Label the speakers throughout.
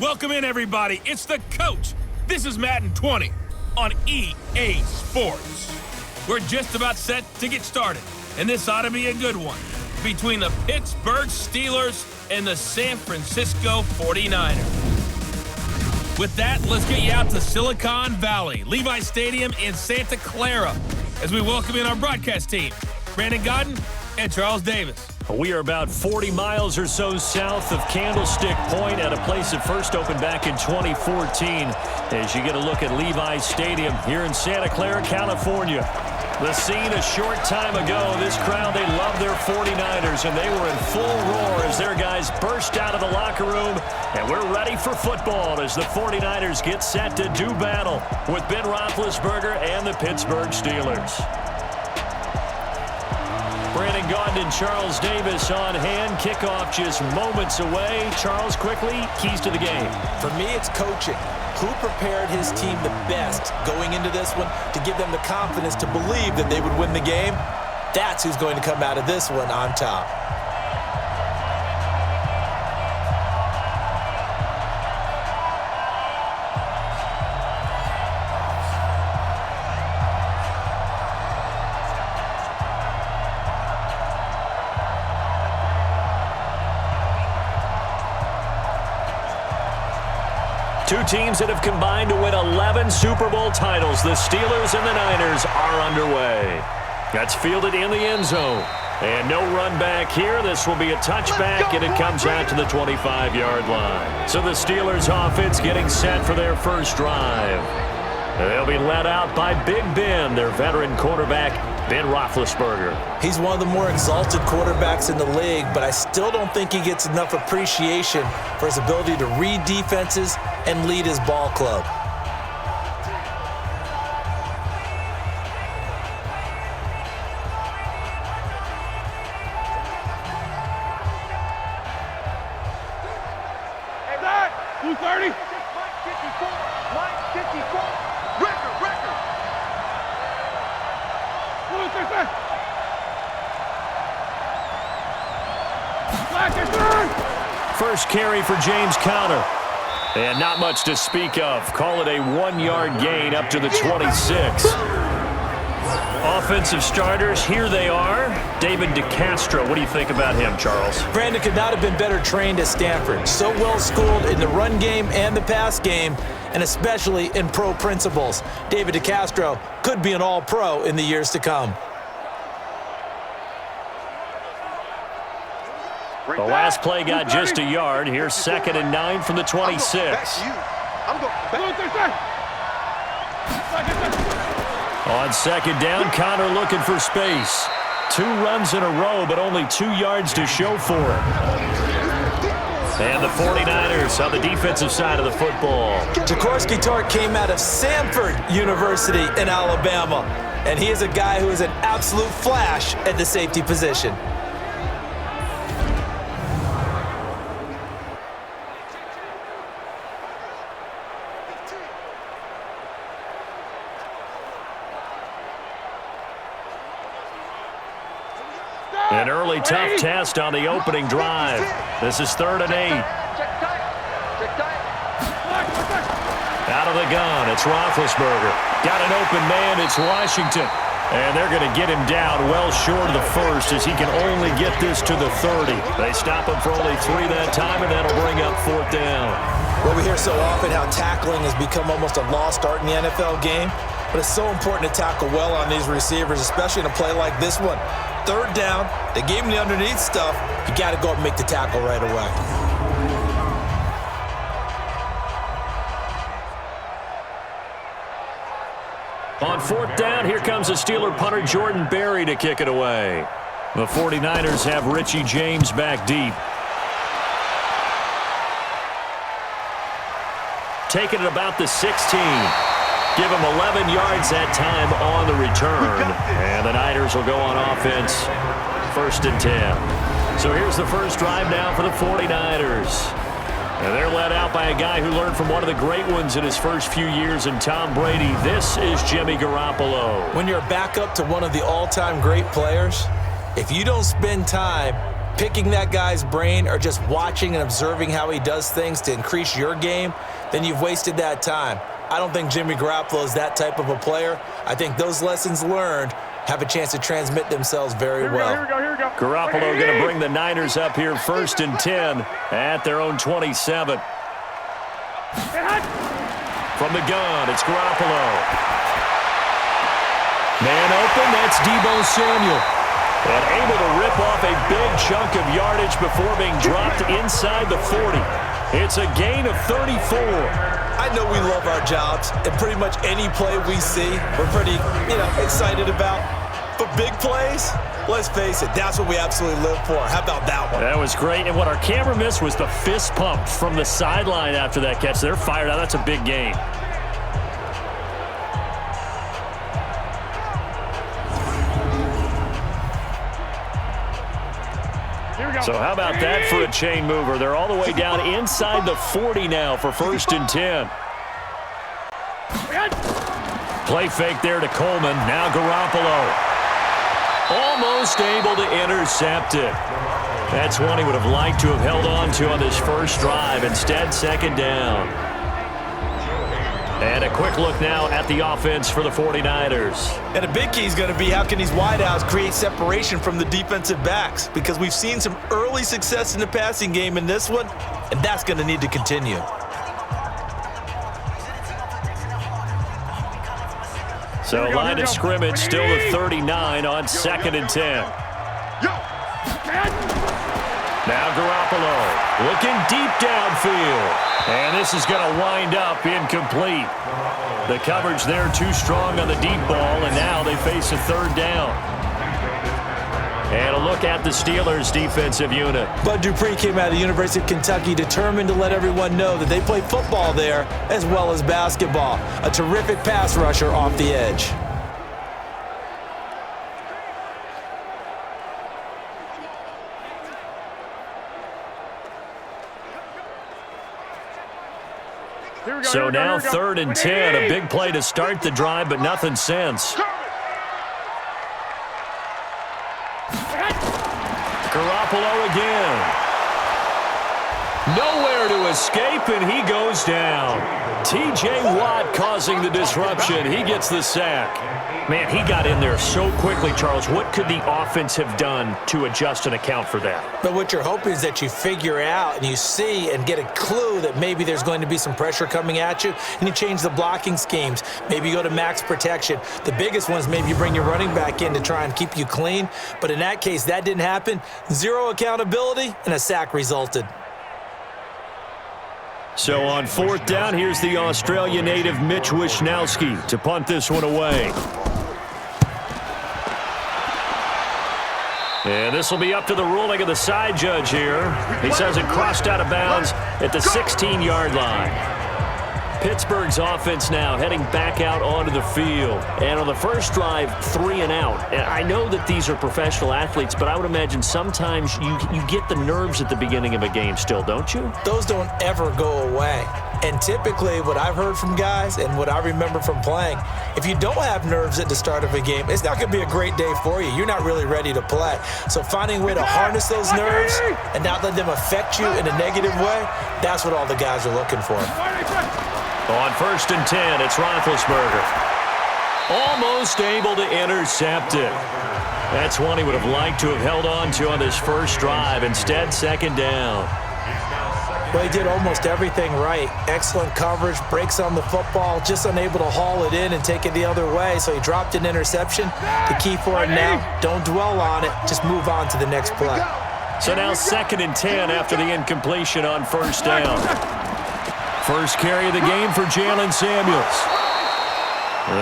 Speaker 1: Welcome in, everybody. It's the coach. This is Madden 20 on EA Sports. We're just about set to get started, and this ought to be a good one between the Pittsburgh Steelers and the San Francisco 49ers. With that, let's get you out to Silicon Valley, Levi Stadium in Santa Clara, as we welcome in our broadcast team, Brandon Godden and Charles Davis.
Speaker 2: We are about 40 miles or so south of Candlestick Point at a place that first opened back in 2014 as you get a look at Levi Stadium here in Santa Clara, California. The scene a short time ago, this crowd, they love their 49ers, and they were in full roar as their guys burst out of the locker room, and we're ready for football as the 49ers get set to do battle with Ben Roethlisberger and the Pittsburgh Steelers. Brandon Gaudin and Charles Davis on hand. Kickoff just moments away. Charles, quickly, keys to the game.
Speaker 3: For me, it's coaching. Who prepared his team the best going into this one to give them the confidence to believe that they would win the game? That's who's going to come out of this one on top.
Speaker 2: Two teams that have combined to win 11 Super Bowl titles. The Steelers and the Niners are underway. That's fielded in the end zone. And no run back here. This will be a touchback, and it comes out to the 25-yard line. So the Steelers offense getting set for their first drive. They'll be led out by Big Ben, their veteran quarterback, Ben Roethlisberger.
Speaker 3: He's one of the more exalted quarterbacks in the league, but I still don't think he gets enough appreciation for his ability to read defenses and lead his ball club.
Speaker 4: Hey, Dad! 230? Mike 54. Mike 54. Record.
Speaker 2: First carry for James Conner. And not much to speak of. Call it a 1-yard gain up to the 26. Offensive starters, here they are. David DeCastro, what do you think about him, Charles?
Speaker 3: Brandon could not have been better trained at Stanford. So well schooled in the run game and the pass game, and especially in pro principles. David DeCastro could be an all-pro in the years to come.
Speaker 2: The last play got just a yard. Here's 2nd and 9 from the 26. On 2nd down, Conner looking for space. 2 runs in a row, but only 2 yards to show for it. And the 49ers on the defensive side of the football.
Speaker 3: Jaworski Tartt came out of Samford University in Alabama, and he is a guy who is an absolute flash at the safety position.
Speaker 2: An early tough test on the opening drive. This is 3rd and 8. Out of the gun, it's Roethlisberger. Got an open man, it's Washington. And they're going to get him down well short of the first as he can only get this to the 30. They stop him for only 3 that time, and that'll bring up 4th down.
Speaker 3: Well, we hear so often how tackling has become almost a lost art in the NFL game, but it's so important to tackle well on these receivers, especially in a play like this one. 3rd down, they gave him the underneath stuff. You got to go up and make the tackle right away.
Speaker 2: On 4th down, here comes the Steeler punter Jordan Berry to kick it away. The 49ers have Richie James back deep. Taking it about the 16. Give him 11 yards that time on the return. And the Niners will go on offense. 1st and 10. So here's the first drive now for the 49ers. And they're led out by a guy who learned from one of the great ones in his first few years in Tom Brady. This is Jimmy Garoppolo.
Speaker 3: When you're a backup to one of the all-time great players, if you don't spend time picking that guy's brain or just watching and observing how he does things to increase your game, then you've wasted that time. I don't think Jimmy Garoppolo is that type of a player. I think those lessons learned have a chance to transmit themselves very well.
Speaker 4: Here we go.
Speaker 2: Garoppolo going to bring the Niners up here 1st and 10 at their own 27. From the gun, it's Garoppolo. Man open, that's Deebo Samuel. And able to rip off a big chunk of yardage before being dropped inside the 40. It's a gain of 34.
Speaker 3: I know we love our jobs, and pretty much any play we see, we're pretty, excited about. But big plays, let's face it, that's what we absolutely live for. How about that one?
Speaker 2: That was great, and what our camera missed was the fist pump from the sideline after that catch. They're fired out. That's a big gain. So how about that for a chain mover? They're all the way down inside the 40 now for 1st and 10. Play fake there to Coleman. Now Garoppolo. Almost able to intercept it. That's one he would have liked to have held on to on this first drive. Instead, 2nd down. And a quick look now at the offense for the 49ers.
Speaker 3: And a big key is going to be how can these wideouts create separation from the defensive backs, because we've seen some early success in the passing game in this one, and that's going to need to continue.
Speaker 2: So line of scrimmage still the 39 on 2nd and 10. Now Garoppolo looking deep downfield. And this is going to wind up incomplete. The coverage there too strong on the deep ball, and now they face a 3rd down. And a look at the Steelers' defensive unit.
Speaker 3: Bud Dupree came out of the University of Kentucky determined to let everyone know that they play football there as well as basketball. A terrific pass rusher off the edge.
Speaker 2: So now 3rd and 10, a big play to start the drive, but nothing since. Garoppolo again. Nowhere to escape, and he goes down. T.J. Watt causing the disruption. He gets the sack. Man, he got in there so quickly, Charles. What could the offense have done to adjust and account for that?
Speaker 3: But what you're hoping is that you figure out and you see and get a clue that maybe there's going to be some pressure coming at you, and you change the blocking schemes. Maybe you go to max protection. The biggest one is maybe you bring your running back in to try and keep you clean. But in that case, that didn't happen. Zero accountability, and a sack resulted.
Speaker 2: So on 4th down, here's the Australia native Mitch Wishnowsky to punt this one away. And this will be up to the ruling of the side judge here. He says it crossed out of bounds at the 16-yard line. Pittsburgh's offense now heading back out onto the field. And on the first drive, 3 and out. And I know that these are professional athletes, but I would imagine sometimes you get the nerves at the beginning of a game still, don't you?
Speaker 3: Those don't ever go away. And typically what I've heard from guys and what I remember from playing, if you don't have nerves at the start of a game, it's not going to be a great day for you. You're not really ready to play. So finding a way to harness those nerves and not let them affect you in a negative way, that's what all the guys are looking for.
Speaker 2: On 1st and 10, it's Roethlisberger. Almost able to intercept it. That's one he would have liked to have held on to on this first drive. Instead, 2nd down.
Speaker 3: Well, he did almost everything right. Excellent coverage, breaks on the football, just unable to haul it in and take it the other way. So he dropped an interception. The key for him now, don't dwell on it. Just move on to the next play.
Speaker 2: So now 2nd and 10 after the incompletion on 1st down. First carry of the game for Jalen Samuels.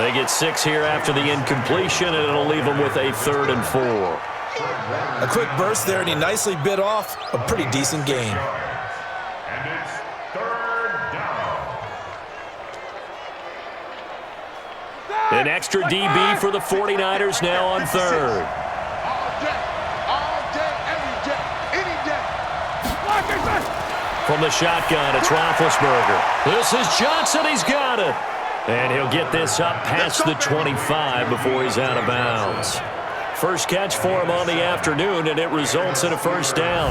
Speaker 2: They get 6 here after the incompletion, and it'll leave them with a 3rd and 4.
Speaker 3: A quick burst there, and he nicely bit off a pretty decent gain.
Speaker 4: And it's 3rd down.
Speaker 2: An extra DB for the 49ers now on 3rd.
Speaker 4: All day, every day, any day.
Speaker 2: From the shotgun, it's Roethlisberger. This is Johnson. He's got it. And he'll get this up past the 25 before he's out of bounds. First catch for him on the afternoon, and it results in a first down.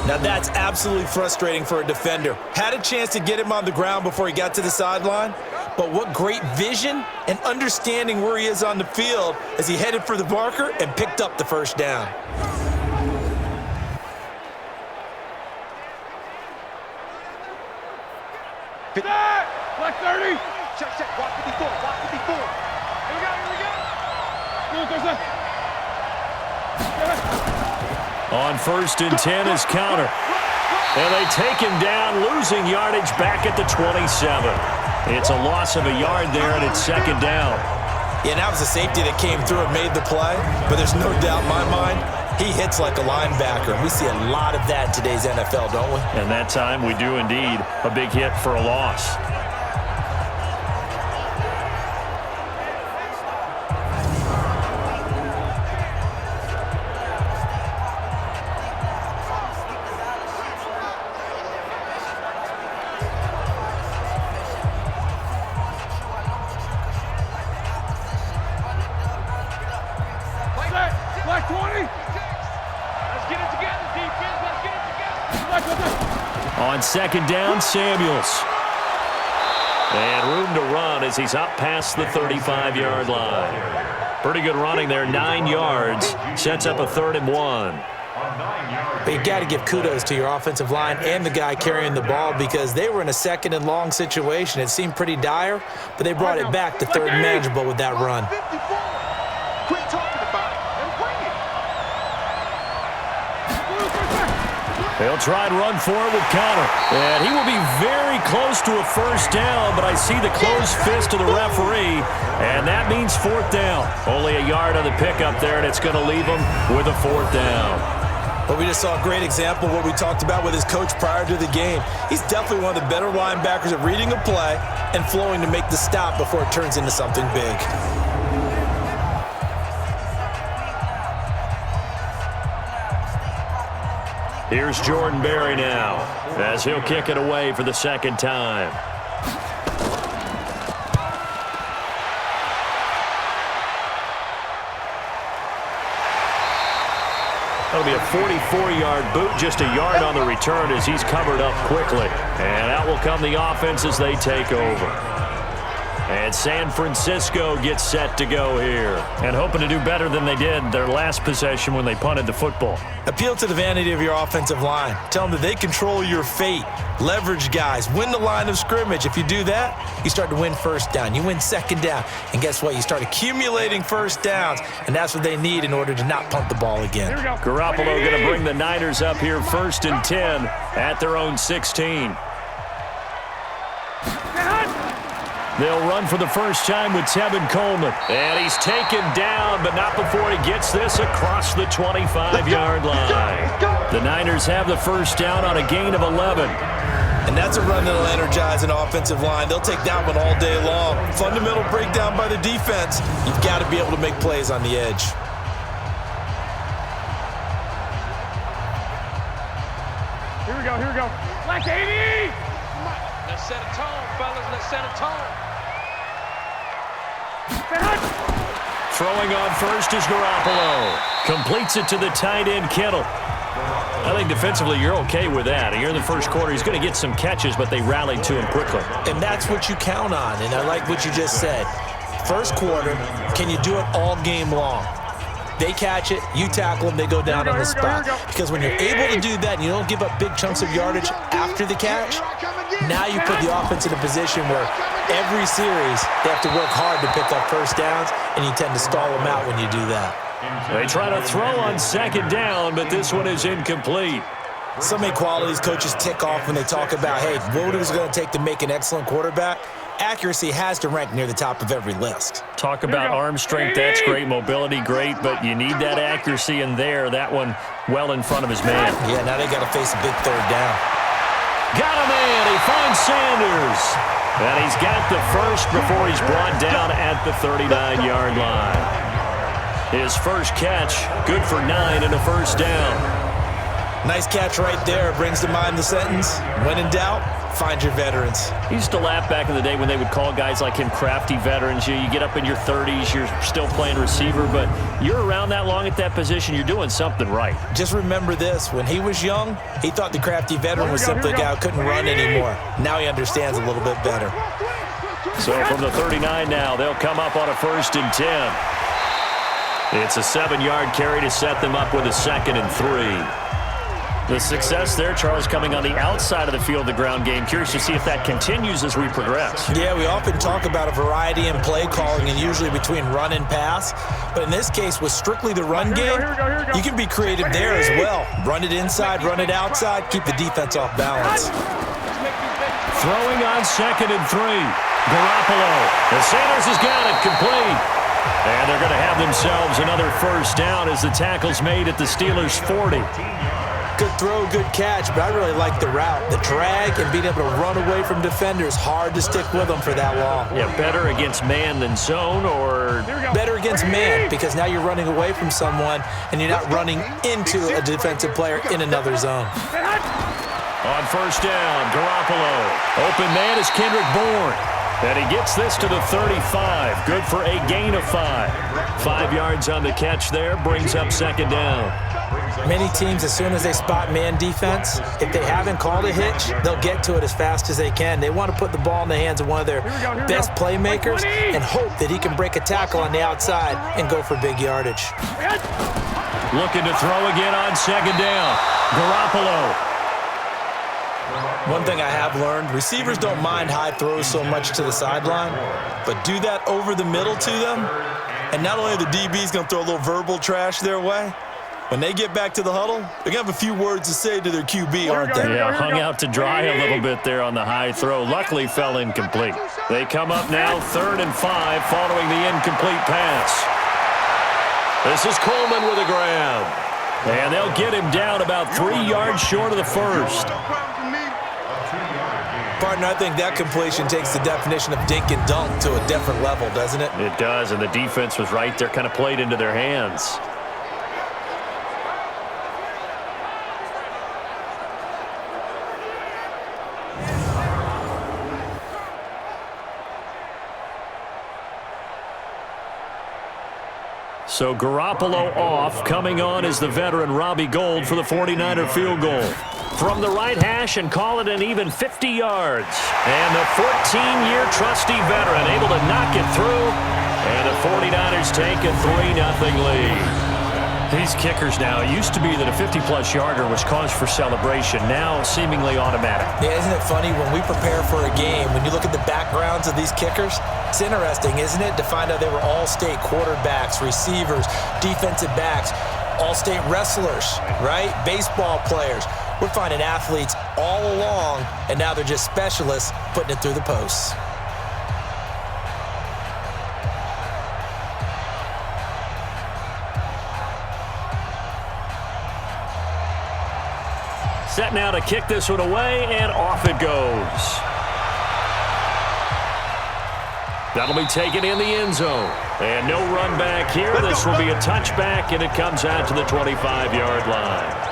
Speaker 3: Now that's absolutely frustrating for a defender. Had a chance to get him on the ground before he got to the sideline, but what great vision and understanding where he is on the field as he headed for the marker and picked up the first down.
Speaker 4: Black 30. Check. Walk 54. Here we go.
Speaker 2: On 1st and 10 is counter. And they take him down, losing yardage back at the 27. It's a loss of a yard there, and it's second down.
Speaker 3: Yeah, that was a safety that came through and made the play, but there's no doubt in my mind, he hits like a linebacker. We see a lot of that in today's NFL, don't we?
Speaker 2: And that time we do indeed. A big hit for a loss.
Speaker 4: Black 20. Let's get it together, defense. Let's get it together.
Speaker 2: On second down, Samuels. And room to run as he's up past the 35-yard line. Pretty good running there, 9 yards. Sets up a 3rd and 1.
Speaker 3: But you got to give kudos to your offensive line and the guy carrying the ball because they were in a 2nd and long situation. It seemed pretty dire, but they brought it back to 3rd and manageable with that run.
Speaker 4: Quit talking about it and bring it.
Speaker 2: They'll try and run for it with Connor. And he will be very close to a first down, but I see the closed fist of the referee, and that means 4th down. Only a yard on the pickup there, and it's going to leave him with a 4th down.
Speaker 3: But we just saw a great example of what we talked about with his coach prior to the game. He's definitely one of the better linebackers at reading a play and flowing to make the stop before it turns into something big.
Speaker 2: Here's Jordan Berry now as he'll kick it away for the 2nd time. That'll be a 44-yard boot, just a yard on the return as he's covered up quickly. And out will come the offense as they take over. And San Francisco gets set to go here. And hoping to do better than they did their last possession when they punted the football.
Speaker 3: Appeal to the vanity of your offensive line. Tell them that they control your fate. Leverage guys. Win the line of scrimmage. If you do that, you start to win first down. You win second down. And guess what? You start accumulating first downs. And that's what they need in order to not punt the ball again.
Speaker 2: Garoppolo going to bring the Niners up here 1st and 10 at their own 16. They'll run for the first time with Tevin Coleman. And he's taken down, but not before he gets this across the 25-yard line. The Niners have the first down on a gain of 11.
Speaker 3: And that's a run that'll energize an offensive line. They'll take that one all day long. Fundamental breakdown by the defense. You've got to be able to make plays on the edge.
Speaker 4: Here we go. Black 80. Let's set a tone, fellas. Let's set a tone.
Speaker 2: Throwing on first is Garoppolo. Completes it to the tight end, Kittle. I think defensively you're okay with that. Here in the first quarter, he's going to get some catches, but they rallied to him quickly.
Speaker 3: And that's what you count on, and I like what you just said. First quarter, can you do it all game long? They catch it, you tackle them, they go down on the spot. Because when you're able to do that and you don't give up big chunks of yardage after the catch, now you put the offense in a position where every series they have to work hard to pick up first downs, and you tend to stall them out when you do that.
Speaker 2: They try to throw on second down, but this one is incomplete.
Speaker 3: So many qualities coaches tick off when they talk about, hey, what is it going to take to make an excellent quarterback? Accuracy has to rank near the top of every list.
Speaker 2: Talk about arm strength, that's great. Mobility, great, but you need that accuracy in there. That one well in front of his man.
Speaker 3: Yeah, now they got to face a big third down.
Speaker 2: Got a man. He finds Sanders. And he's got the first before he's brought down at the 39-yard line. His first catch, good for 9 and a first down.
Speaker 3: Nice catch right there. Brings to mind the sentence, when in doubt, find your veterans.
Speaker 2: He used to laugh back in the day when they would call guys like him crafty veterans. You get up in your 30s, you're still playing receiver, but you're around that long at that position, you're doing something right.
Speaker 3: Just remember this. When he was young, he thought the crafty veteran was simply a guy who couldn't run anymore. Now he understands a little bit better.
Speaker 2: So from the 39 now, they'll come up on a 1st and 10. It's a 7-yard carry to set them up with a 2nd and 3. The success there, Charles, coming on the outside of the field, the ground game. Curious to see if that continues as we progress.
Speaker 3: Yeah, we often talk about a variety in play calling and usually between run and pass. But in this case, with strictly the run game, you can be creative there as well. Run it inside, run it outside, keep the defense off balance.
Speaker 2: Throwing on 2nd and 3. Garoppolo. And Sanders has got it complete. And they're going to have themselves another 1st down as the tackle's made at the Steelers' 40.
Speaker 3: Good throw, good catch, but I really like the route. The drag and being able to run away from defenders, hard to stick with them for that long.
Speaker 2: Yeah, better against man than zone, or?
Speaker 3: Better against man, because now you're running away from someone and you're not running into a defensive player in another zone.
Speaker 2: On 1st down, Garoppolo. Open man is Kendrick Bourne. And he gets this to the 35. Good for a gain of 5. 5 yards on the catch there, brings up 2nd down.
Speaker 3: Many teams, as soon as they spot man defense, if they haven't called a hitch, they'll get to it as fast as they can. They want to put the ball in the hands of one of their best playmakers and hope that he can break a tackle on the outside and go for big yardage.
Speaker 2: Looking to throw again on 2nd down. Garoppolo.
Speaker 3: One thing I have learned, receivers don't mind high throws so much to the sideline, but do that over the middle to them, and not only are the DBs going to throw a little verbal trash their way, when they get back to the huddle, they're going to have a few words to say to their QB, aren't they?
Speaker 2: Yeah, hung out to dry a little bit there on the high throw. Luckily fell incomplete. They come up now 3rd and 5 following the incomplete pass. This is Coleman with a grab. And they'll get him down about 3 yards short of the 1st.
Speaker 3: Partner, I think that completion takes the definition of dink and dunk to a different level, doesn't it?
Speaker 2: It does, and the defense was right there, kind of played into their hands. So Garoppolo off. Coming on is the veteran Robbie Gould for the 49er field goal. From the right hash and call it an even 50 yards. And the 14-year trusty veteran able to knock it through. And the 49ers take a 3-0 lead. These kickers now, it used to be that a 50-plus yarder was cause for celebration. Now seemingly automatic.
Speaker 3: Yeah, isn't it funny when we prepare for a game, when you look at the backgrounds of these kickers, it's interesting, isn't it, to find out they were all-state quarterbacks, receivers, defensive backs, all-state wrestlers, right? Baseball players. We're finding athletes all along, and now they're just specialists putting it through the posts.
Speaker 2: Set now to kick this one away, and off it goes. That'll be taken in the end zone. And no run back here. This will be a touchback, and it comes out to the 25-yard line.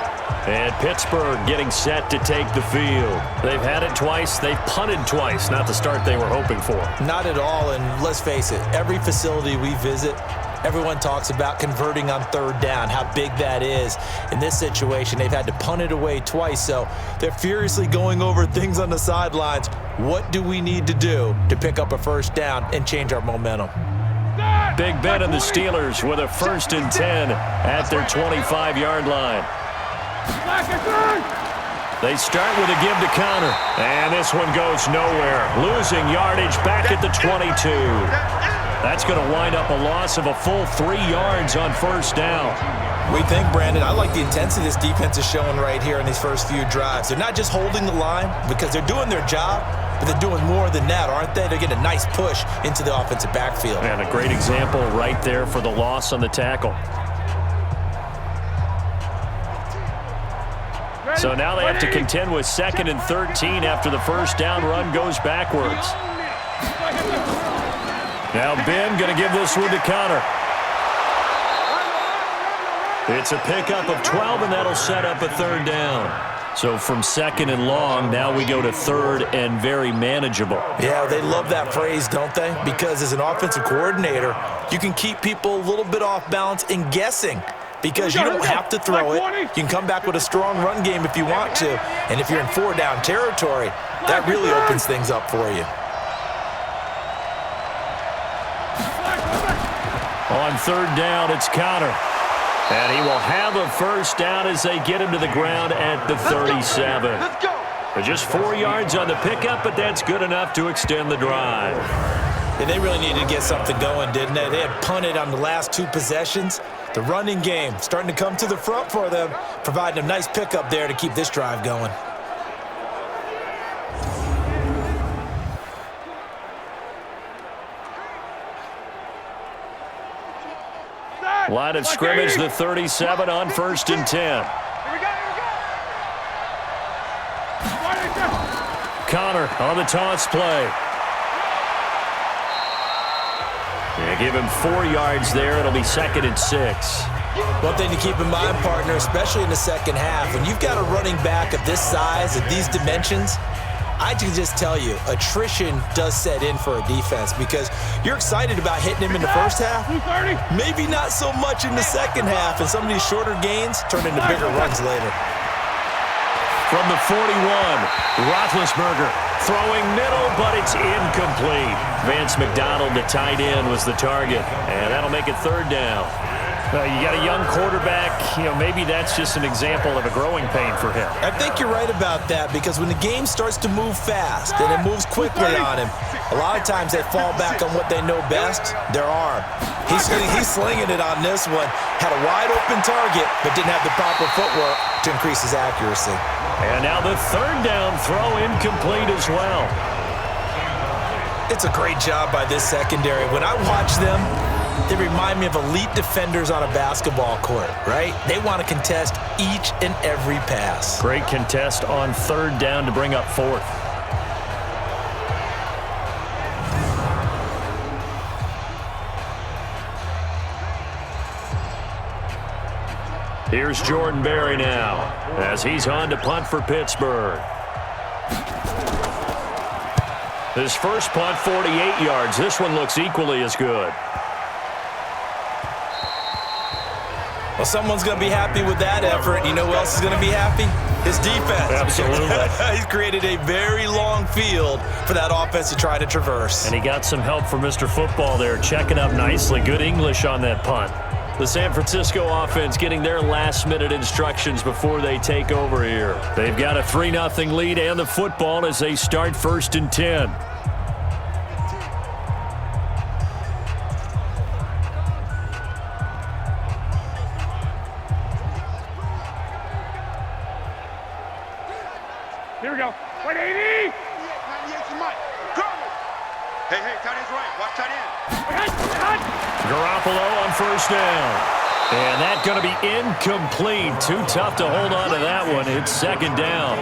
Speaker 2: And Pittsburgh getting set to take the field. They've had it twice. They've punted twice. Not the start they were hoping for.
Speaker 3: Not at all, and let's face it, every facility we visit, everyone talks about converting on 3rd down, how big that is. In this situation, they've had to punt it away twice, so they're furiously going over things on the sidelines. What do we need to do to pick up a 1st down and change our momentum?
Speaker 2: Big Ben and the Steelers with a 1st and 10 at their 25-yard line. They start with a give to counter, and this one goes nowhere. Losing yardage back at the 22. That's going to wind up a loss of a full 3 yards on 1st down.
Speaker 3: We think, Brandon, I like the intensity this defense is showing right here in these first few drives. They're not just holding the line because they're doing their job, but they're doing more than that, aren't they? They're getting a nice push into the offensive backfield.
Speaker 2: And a great example right there for the loss on the tackle. So now they have to contend with 2nd and 13 after the 1st down run goes backwards. Now Ben going to give this one to Connor. It's a pickup of 12, and that'll set up a 3rd down. So from 2nd and long, now we go to 3rd and very manageable.
Speaker 3: Yeah, they love that phrase, don't they? Because as an offensive coordinator, you can keep people a little bit off balance and guessing because you don't have to throw it. You can come back with a strong run game if you want to. And if you're in 4-down territory, that really opens things up for you.
Speaker 2: On 3rd down, it's Connor. And he will have a first down as they get him to the ground at the 37. Just 4 yards on the pickup, but that's good enough to extend the drive.
Speaker 3: And they really needed to get something going, didn't they? They had punted on the last 2 possessions. The running game starting to come to the front for them, providing a nice pickup there to keep this drive going.
Speaker 2: Line of scrimmage, the 37 on 1st and 10. Connor on the toss play. Yeah, give him 4 yards there. It'll be 2nd and 6.
Speaker 3: One thing to keep in mind, partner, especially in the second half, when you've got a running back of this size, of these dimensions, I can just tell you, attrition does set in for a defense because you're excited about hitting him in the first half. Maybe not so much in the second half, and some of these shorter gains turn into bigger runs later.
Speaker 2: From the 41, Roethlisberger throwing middle, but it's incomplete. Vance McDonald, the tight end, was the target, and that'll make it 3rd down. You got a young quarterback, maybe that's just an example of a growing pain for him.
Speaker 3: I think you're right about that because when the game starts to move fast and it moves quickly on him, a lot of times they fall back on what they know best, their arm. He's slinging it on this one. Had a wide open target, but didn't have the proper footwork to increase his accuracy.
Speaker 2: And now the 3rd down throw incomplete as well.
Speaker 3: It's a great job by this secondary. When I watch them, they remind me of elite defenders on a basketball court, right? They want to contest each and every pass.
Speaker 2: Great contest on 3rd down to bring up 4th. Here's Jordan Berry now as he's on to punt for Pittsburgh. His first punt, 48 yards. This one looks equally as good.
Speaker 3: Well, someone's going to be happy with that effort. You know who else is going to be happy? His defense.
Speaker 2: Absolutely.
Speaker 3: He's created a very long field for that offense to try to traverse.
Speaker 2: And he got some help from Mr. Football there, checking up nicely. Good English on that punt. The San Francisco offense getting their last-minute instructions before they take over here. They've got a 3-0 lead and the football as they start 1st and 10.
Speaker 4: Here we go. 180. 98's Mike. Go. Hey, tight end's right. Watch tight end.
Speaker 2: Garoppolo on 1st down. And that's going to be incomplete. Too tough to hold on to that one. It's 2nd down.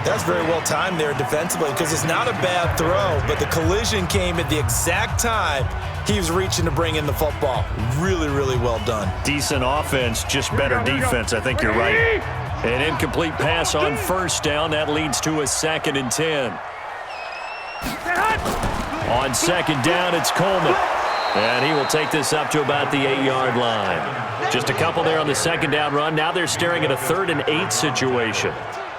Speaker 3: That's very well timed there defensively because it's not a bad throw, but the collision came at the exact time he was reaching to bring in the football. Really, really well done.
Speaker 2: Decent offense, just better defense. I think you're right. An incomplete pass on 1st down. That leads to a 2nd and 10. On 2nd down, it's Coleman. And he will take this up to about the 8-yard line. Just a couple there on the 2nd down run. Now they're staring at a 3rd and 8 situation.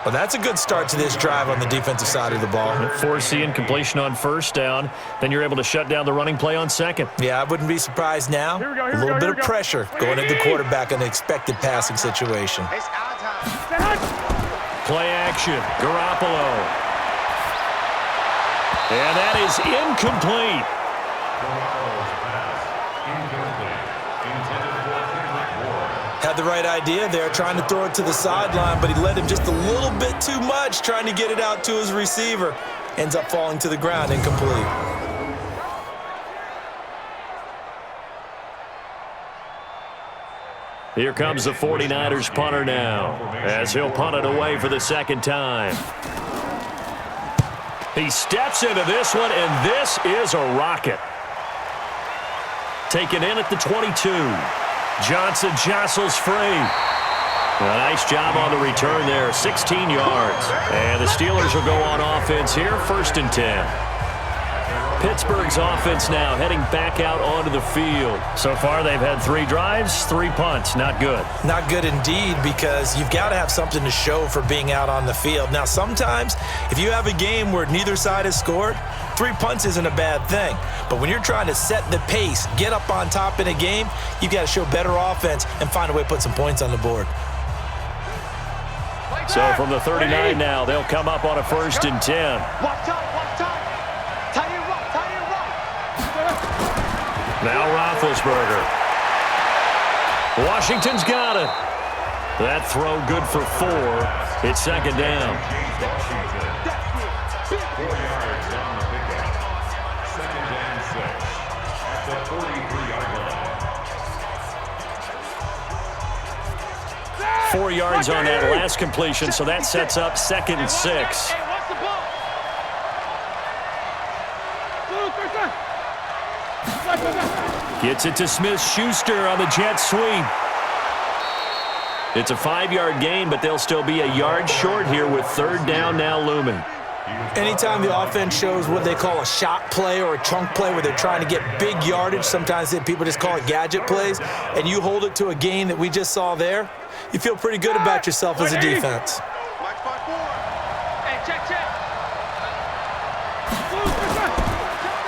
Speaker 3: Well, that's a good start to this drive on the defensive side of the ball.
Speaker 2: Forcing completion on 1st down. Then you're able to shut down the running play on 2nd.
Speaker 3: Yeah, I wouldn't be surprised now. A little bit of pressure going into the quarterback in an expected passing situation.
Speaker 2: Play action. Garoppolo. And that is incomplete.
Speaker 3: Had the right idea there, trying to throw it to the sideline, but he led him just a little bit too much, trying to get it out to his receiver. Ends up falling to the ground, incomplete.
Speaker 2: Here comes the 49ers punter now, as he'll punt it away for the 2nd time. He steps into this one, and this is a rocket. Taken in at the 22. Johnson jostles free. A nice job on the return there, 16 yards. And the Steelers will go on offense here, 1st and 10. Pittsburgh's offense now heading back out onto the field. So far, they've had 3 drives, 3 punts. Not good.
Speaker 3: Not good indeed, because you've got to have something to show for being out on the field. Now, sometimes, if you have a game where neither side has scored, 3 punts isn't a bad thing. But when you're trying to set the pace, get up on top in a game, you've got to show better offense and find a way to put some points on the board.
Speaker 2: So from the 39 now, they'll come up on a 1st and 10.
Speaker 4: Watch out, watch out. Tie it right, tie it right.
Speaker 2: Now Roethlisberger. Washington's got it. That throw good for 4. It's 2nd down.
Speaker 5: 4 yards on the pickup. 2nd and 6 at the 43-yard line.
Speaker 2: 4 yards on that last completion, so that sets up 2nd and 6. Gets it to Smith-Schuster on the jet sweep. It's a 5-yard gain, but they'll still be a yard short here with 3rd down now looming.
Speaker 3: Anytime the offense shows what they call a shot play or a chunk play where they're trying to get big yardage, sometimes people just call it gadget plays, and you hold it to a gain that we just saw there, you feel pretty good about yourself as a defense.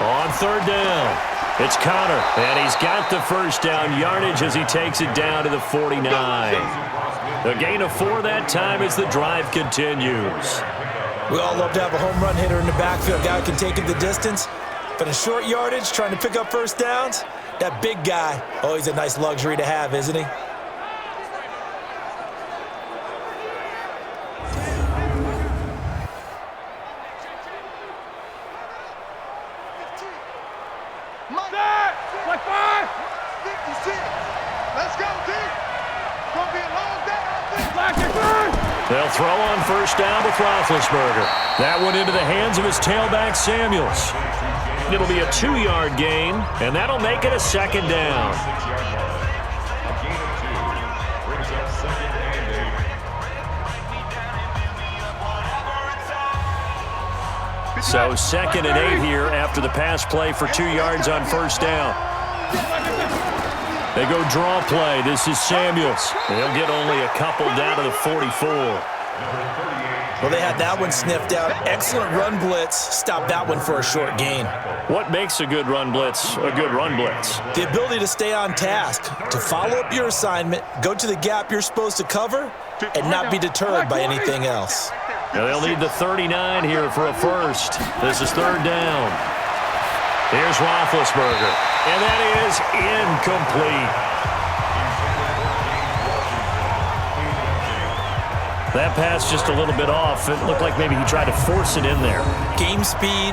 Speaker 2: On 3rd down, it's Connor, and he's got the 1st down yardage as he takes it down to the 49. A gain of 4 that time as the drive continues.
Speaker 3: We all love to have a home run hitter in the backfield, guy who can take it the distance. But in short yardage, trying to pick up 1st downs, that big guy, oh, he's a nice luxury to have, isn't he?
Speaker 2: They'll throw on 1st down with Roethlisberger. That went into the hands of his tailback, Samuels. It'll be a 2-yard gain, and that'll make it a 2nd down.
Speaker 5: A gain of 2 brings up 2nd and 8.
Speaker 2: So 2nd and 8 here after the pass play for 2 yards on 1st down. They go draw play. This is Samuels. They'll get only a couple down to the 44.
Speaker 3: Well, they had that one sniffed out. Excellent run blitz. Stopped that one for a short gain.
Speaker 2: What makes a good run blitz a good run blitz?
Speaker 3: The ability to stay on task, to follow up your assignment, go to the gap you're supposed to cover, and not be deterred by anything else.
Speaker 2: Now they'll need the 39 here for a 1st. This is 3rd down. Here's Roethlisberger, and that is incomplete. That pass just a little bit off. It looked like maybe he tried to force it in there.
Speaker 3: Game speed,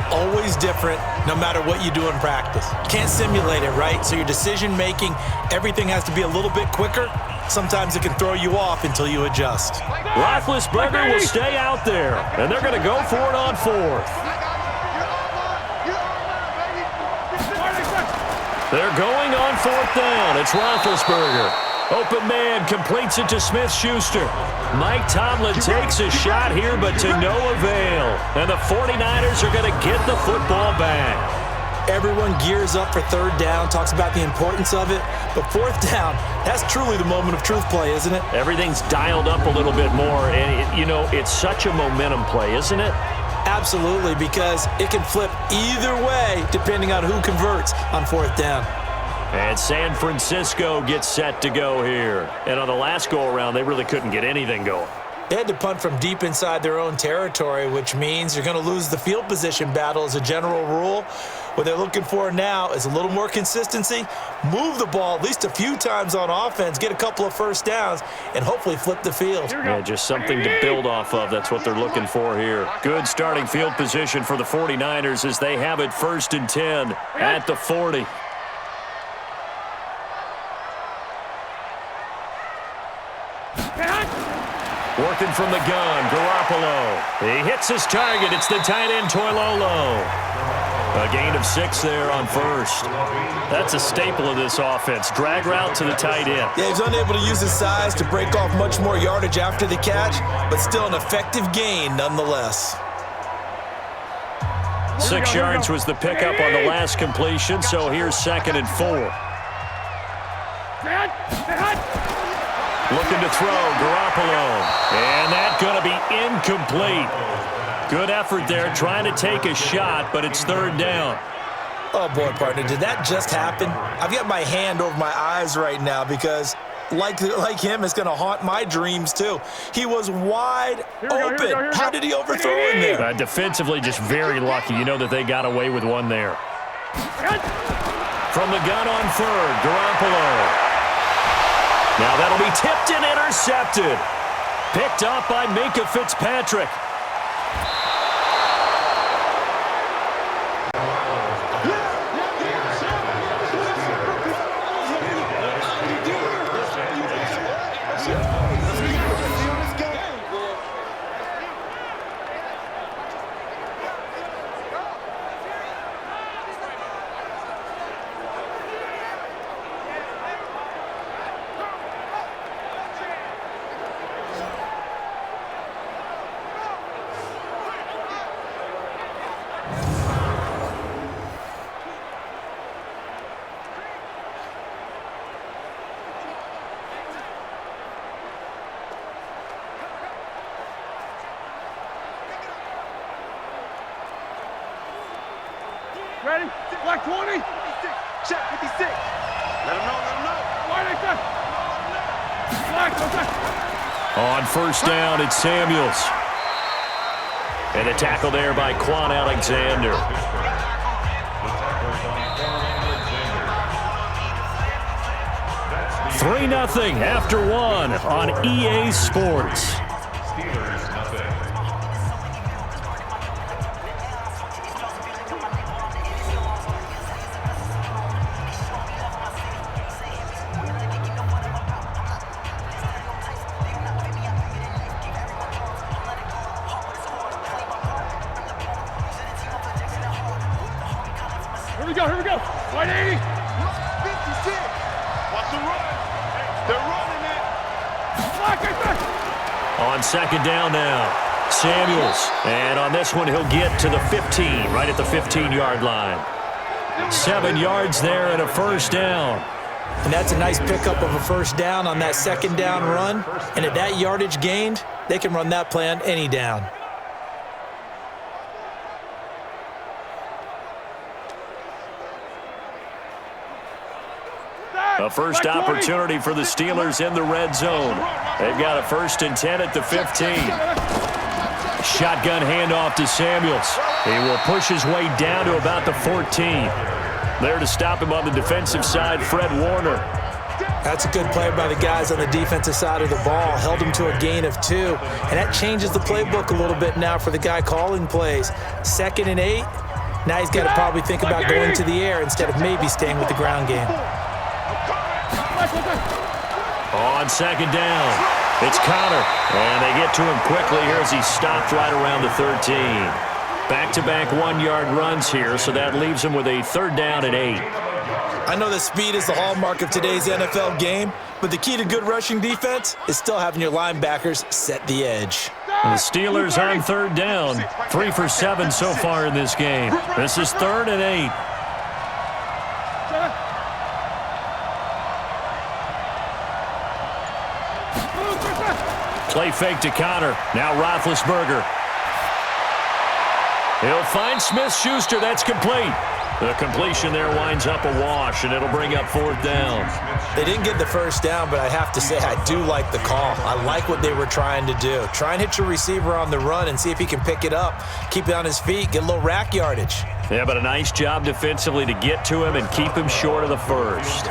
Speaker 3: always different, no matter what you do in practice. Can't simulate it, right? So your decision-making, everything has to be a little bit quicker. Sometimes it can throw you off until you adjust.
Speaker 2: Roethlisberger will stay out there, and they're going to go for it on 4th. They're going on 4th down. It's Roethlisberger. Open man completes it to Smith-Schuster. Mike Tomlin takes a shot here, but to no avail. And the 49ers are going to get the football back.
Speaker 3: Everyone gears up for 3rd down, talks about the importance of it. But 4th down, that's truly the moment of truth play, isn't it?
Speaker 2: Everything's dialed up a little bit more. And, it's such a momentum play, isn't it?
Speaker 3: Absolutely, because it can flip either way depending on who converts on 4th down.
Speaker 2: And San Francisco gets set to go here. And on the last go-around, they really couldn't get anything going.
Speaker 3: They had to punt from deep inside their own territory, which means you're going to lose the field position battle as a general rule. What they're looking for now is a little more consistency, move the ball at least a few times on offense, get a couple of 1st downs, and hopefully flip the field.
Speaker 2: Yeah, just something to build off of. That's what they're looking for here. Good starting field position for the 49ers as they have it 1st and 10 at the 40. Working from the gun, Garoppolo. He hits his target. It's the tight end, Toilolo. A gain of 6 there on first. That's a staple of this offense. Drag route to the tight end.
Speaker 3: Yeah, he's unable to use his size to break off much more yardage after the catch, but still an effective gain nonetheless.
Speaker 2: 6 yards was the pickup on the last completion, so here's 2nd and 4. Looking to throw, Garoppolo. And that's going to be incomplete. Good effort there, trying to take a shot, but it's 3rd down.
Speaker 3: Oh, boy, partner, did that just happen? I've got my hand over my eyes right now because, like him, it's going to haunt my dreams, too. He was wide open. How did he overthrow him there?
Speaker 2: Defensively, just very lucky. You know that they got away with one there. From the gun on 3rd, Garoppolo. Now that'll be tipped and intercepted. Picked up by Minkah Fitzpatrick.
Speaker 4: Ready? Black 20. Check 56. Let him know, let him know. Wide extra. Black, okay.
Speaker 2: On 1st down, it's Samuels. And a tackle there by Quan Alexander. 3-0 after 1 on EA Sports.
Speaker 4: Here we go. 180. 56. Watch the run. They're running it.
Speaker 2: On 2nd down now, Samuels. And on this one, he'll get to the 15, right at the 15-yard line. 7 yards there and a 1st down.
Speaker 3: And that's a nice pickup of a 1st down on that 2nd down run. And at that yardage gained, they can run that play on any down.
Speaker 2: A first opportunity for the Steelers in the red zone. They've got a 1st and 10 at the 15. Shotgun handoff to Samuels. He will push his way down to about the 14. There to stop him on the defensive side, Fred Warner.
Speaker 3: That's a good play by the guys on the defensive side of the ball. Held him to a gain of 2. And that changes the playbook a little bit now for the guy calling plays. 2nd and 8. Now he's got to probably think about going to the air instead of maybe staying with the ground game.
Speaker 2: On 2nd down, it's Connor. And they get to him quickly here as he stopped right around the 13. Back-to-back 1-yard runs here, so that leaves him with a 3rd down and 8.
Speaker 3: I know that speed is the hallmark of today's NFL game, but the key to good rushing defense is still having your linebackers set the edge.
Speaker 2: And the Steelers on 3rd down, 3 for 7 so far in this game. This is 3rd and 8. Play fake to Connor. Now Roethlisberger. He'll find Smith-Schuster. That's complete. The completion there winds up a wash, and it'll bring up 4th down.
Speaker 3: They didn't get the 1st down, but I have to say I do like the call. I like what they were trying to do. Try and hit your receiver on the run and see if he can pick it up. Keep it on his feet. Get a little rack yardage.
Speaker 2: Yeah, but a nice job defensively to get to him and keep him short of the 1st.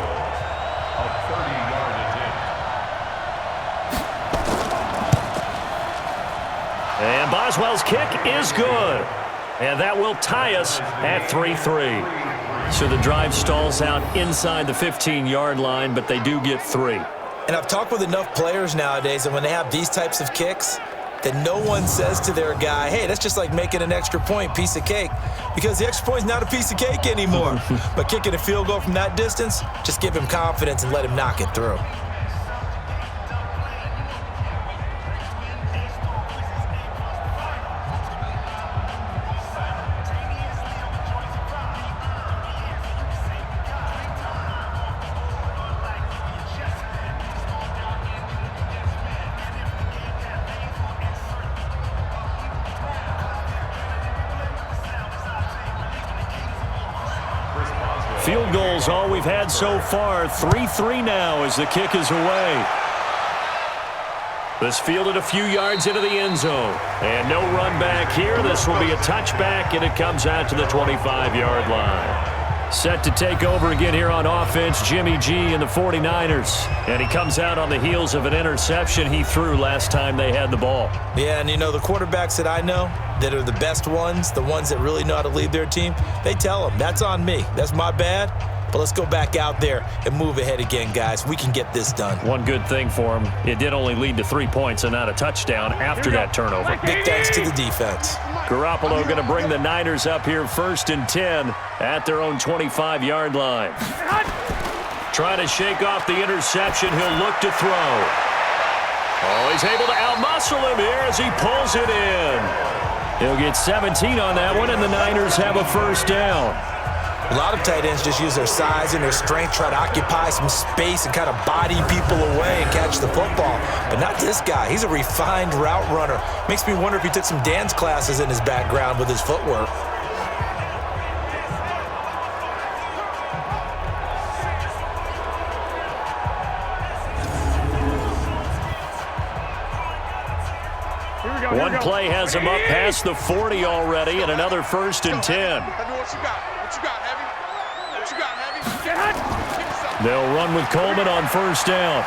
Speaker 2: And Boswell's kick is good. And that will tie us at 3-3. So the drive stalls out inside the 15-yard line, but they do get 3.
Speaker 3: And I've talked with enough players nowadays, and when they have these types of kicks, that no one says to their guy, hey, that's just like making an extra point, piece of cake, because the extra point is not a piece of cake anymore. But kicking a field goal from that distance, just give him confidence and let him knock it through.
Speaker 2: Field goals all we've had so far. 3-3 now as the kick is away. This fielded a few yards into the end zone. And no run back here. This will be a touchback, and it comes out to the 25-yard line. Set to take over again here on offense, Jimmy G and the 49ers. And he comes out on the heels of an interception he threw last time they had the ball.
Speaker 3: Yeah, and you know, the quarterbacks that I know that are the best ones, the ones that really know how to lead their team, they tell them, that's on me. That's my bad. But let's go back out there and move ahead again, guys. We can get this done.
Speaker 2: One good thing for him, it did only lead to 3 points and not a touchdown after that turnover.
Speaker 3: Big thanks to the defense.
Speaker 2: Garoppolo going to bring the Niners up here 1st and 10 at their own 25-yard line. Trying to shake off the interception. He'll look to throw. Oh, he's able to outmuscle him here as he pulls it in. He'll get 17 on that one, and the Niners have a first down.
Speaker 3: A lot of tight ends just use their size and their strength, try to occupy some space and kind of body people away and catch the football. But not this guy. He's a refined route runner. Makes me wonder if he took some dance classes in his background with his footwork.
Speaker 2: One play has him up past the 40 already, and another 1st and 10. They'll run with Coleman on 1st down.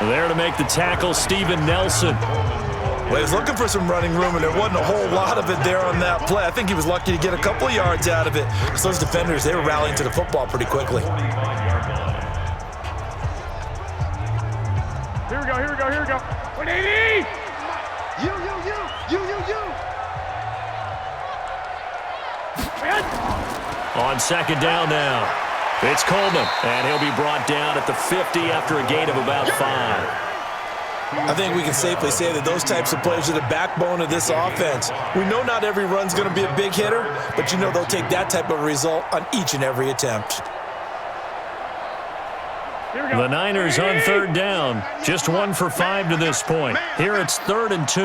Speaker 2: There to make the tackle, Steven Nelson.
Speaker 3: Well, he was looking for some running room, and there wasn't a whole lot of it there on that play. I think he was lucky to get a couple of yards out of it. So those defenders, they were rallying to the football pretty quickly.
Speaker 4: Here we go. 180! You.
Speaker 2: On 2nd down now. It's Coleman, and he'll be brought down at the 50 after a gain of about 5.
Speaker 3: I think we can safely say that those types of plays are the backbone of this offense. We know not every run's going to be a big hitter, but you know they'll take that type of result on each and every attempt.
Speaker 2: The Niners on 3rd down. Just 1 for 5 to this point. Here it's 3rd and 2.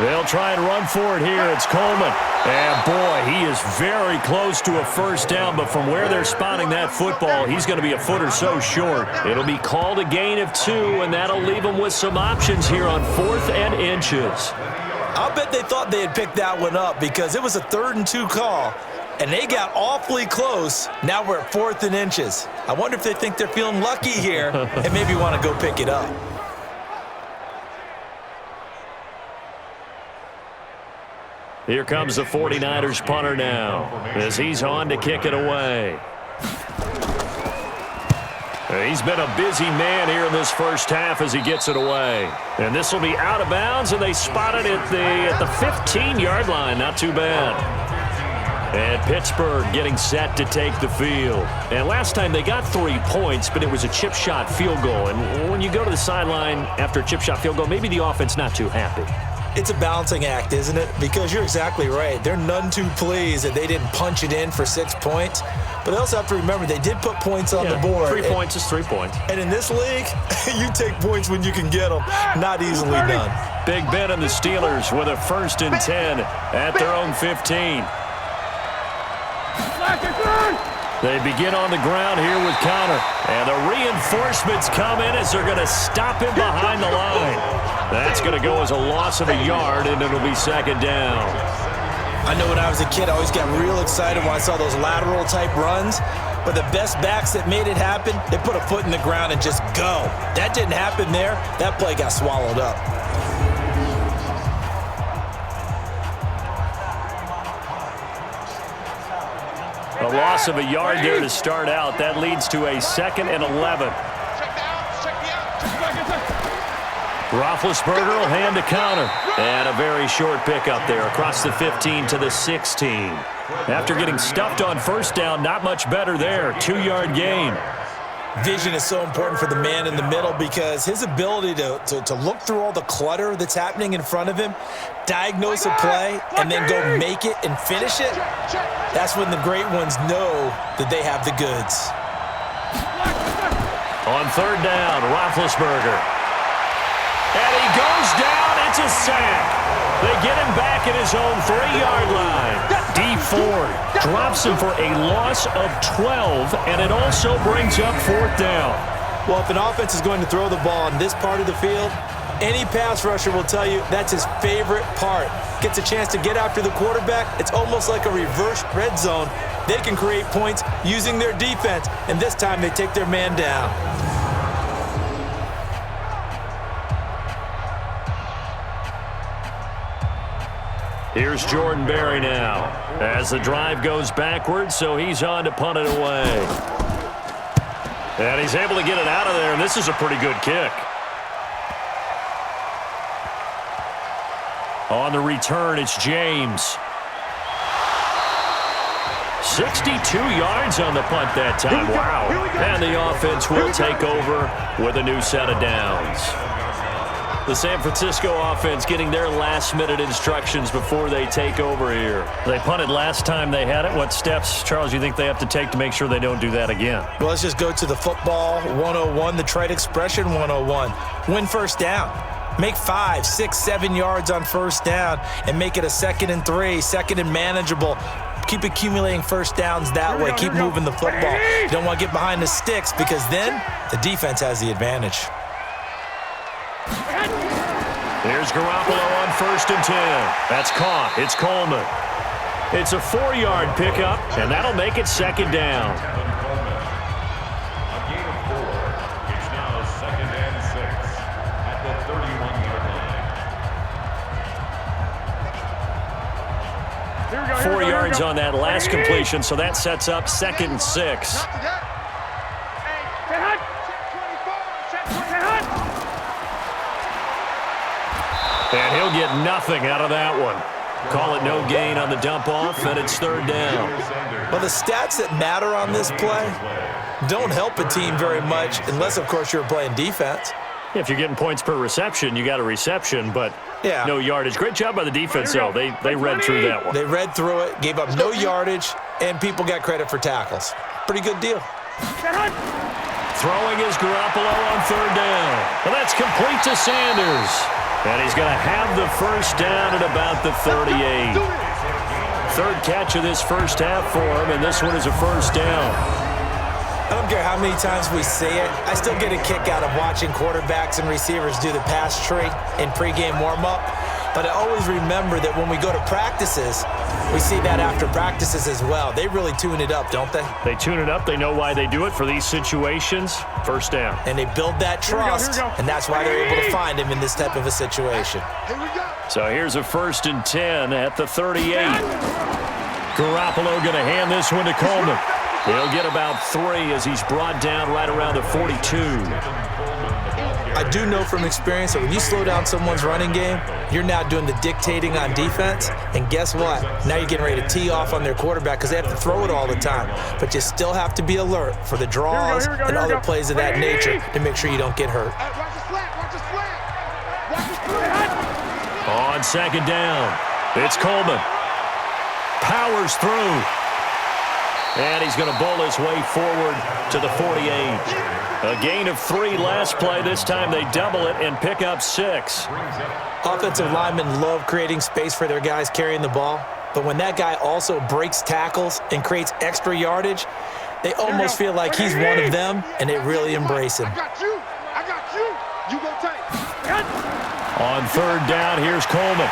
Speaker 2: They'll try and run for it here. It's Coleman. And, boy, he is very close to a first down, but from where they're spotting that football, he's going to be a foot or so short. It'll be called a gain of 2, and that'll leave him with some options here on 4th and inches.
Speaker 3: I'll bet they thought they had picked that one up because it was a 3rd and 2 call, and they got awfully close. Now we're at 4th and inches. I wonder if they think they're feeling lucky here and maybe want to go pick it up.
Speaker 2: Here comes the 49ers punter now as he's on to kick it away. He's been a busy man here in this first half as he gets it away. And this will be out of bounds, and they spot it at the 15-yard line. Not too bad. And Pittsburgh getting set to take the field. And last time they got 3 points, but it was a chip shot field goal. And when you go to the sideline after a chip shot field goal, maybe the offense not too happy.
Speaker 3: It's a balancing act, isn't it? Because you're exactly right. They're none too pleased that they didn't punch it in for 6 points. But they also have to remember they did put points on the board.
Speaker 2: 3 points is 3 points.
Speaker 3: And in this league, you take points when you can get them. Not easily done.
Speaker 2: Big Ben and the Steelers with a 1st and 10 at their own 15. They begin on the ground here with Connor. And the reinforcements come in as they're going to stop him behind the line. That's going to go as a loss of a yard, and it'll be 2nd down.
Speaker 3: I know when I was a kid, I always got real excited when I saw those lateral-type runs. But the best backs that made it happen, they put a foot in the ground and just go. That didn't happen there. That play got swallowed up.
Speaker 2: A loss of a yard there to start out. That leads to a 2nd and 11. Roethlisberger will hand a counter. And a very short pickup there across the 15 to the 16. After getting stuffed on first down, not much better there. 2-yard gain.
Speaker 3: Vision is so important for the man in the middle because his ability to look through all the clutter that's happening in front of him, diagnose a play, and then go make it and finish it, that's when the great ones know that they have the goods.
Speaker 2: On third down, Roethlisberger. And he goes down. It's a sack. They get him back at his own 3-yard line. D Ford drops him for a loss of 12, and it also brings up fourth down.
Speaker 3: Well, if an offense is going to throw the ball in this part of the field, any pass rusher will tell you that's his favorite part. Gets a chance to get after the quarterback. It's almost like a reverse red zone. They can create points using their defense, and this time they take their man down.
Speaker 2: Here's Jordan Berry now as the drive goes backwards, so he's on to punt it away. And he's able to get it out of there, and this is a pretty good kick. On the return, it's James. 62 yards on the punt that time. Wow. And the offense will take over with a new set of downs. The San Francisco offense getting their last-minute instructions before they take over here. They punted last time they had it. What steps, Charles, do you think they have to take to make sure they don't do that again?
Speaker 3: Well, let's just go to the football 101, the trite expression 101. Win first down. Make 5, 6, 7 yards on first down and make it a 2nd and 3, 2nd and manageable. Keep accumulating first downs that way. Keep moving the football. You don't want to get behind the sticks because then the defense has the advantage.
Speaker 2: Here's Garoppolo on 1st and 10. That's caught. It's Coleman. It's a 4-yard pickup, and that'll make it 2nd down.
Speaker 5: A gain of 4. It's now 2nd and 6 at the 31-yard line.
Speaker 2: 4 yards on that last completion, so that sets up 2nd and 6. And he'll get nothing out of that one. Call it no gain on the dump off, and it's 3rd down.
Speaker 3: Well, the stats that matter on this play don't help a team very much unless, of course, you're playing defense.
Speaker 2: If you're getting points per reception, you got a reception, but no yardage. Great job by the defense, though. They read through that one.
Speaker 3: They read through it, gave up no yardage, and people got credit for tackles. Pretty good deal.
Speaker 2: Throwing is Garoppolo on 3rd down. Well, that's complete to Sanders. And he's going to have the first down at about the 38. 3rd catch of this first half for him, and this one is a first down.
Speaker 3: I don't care how many times we say it. I still get a kick out of watching quarterbacks and receivers do the pass tree in pregame warm-up. But I always remember that when we go to practices, we see that after practices as well. They really tune it up, don't they?
Speaker 2: They tune it up. They know why they do it for these situations. First down.
Speaker 3: And they build that trust, and that's why they're able to find him in this type of a situation.
Speaker 2: So here's a 1st and 10 at the 38. Garoppolo going to hand this one to Coleman. He'll get about 3 as he's brought down right around the 42.
Speaker 3: I do know from experience that when you slow down someone's running game, you're now doing the dictating on defense. And guess what? Now you're getting ready to tee off on their quarterback because they have to throw it all the time. But you still have to be alert for the draws and other plays of that nature to make sure you don't get hurt.
Speaker 2: On 2nd down, it's Coleman. Powers through. And he's going to bowl his way forward to the 48. A gain of 3 last play. This time they double it and pick up 6.
Speaker 3: Offensive linemen love creating space for their guys carrying the ball. But when that guy also breaks tackles and creates extra yardage, they almost feel like he's one of them, and they really embrace him.
Speaker 4: I got you. You go take.
Speaker 2: On 3rd down, here's Coleman.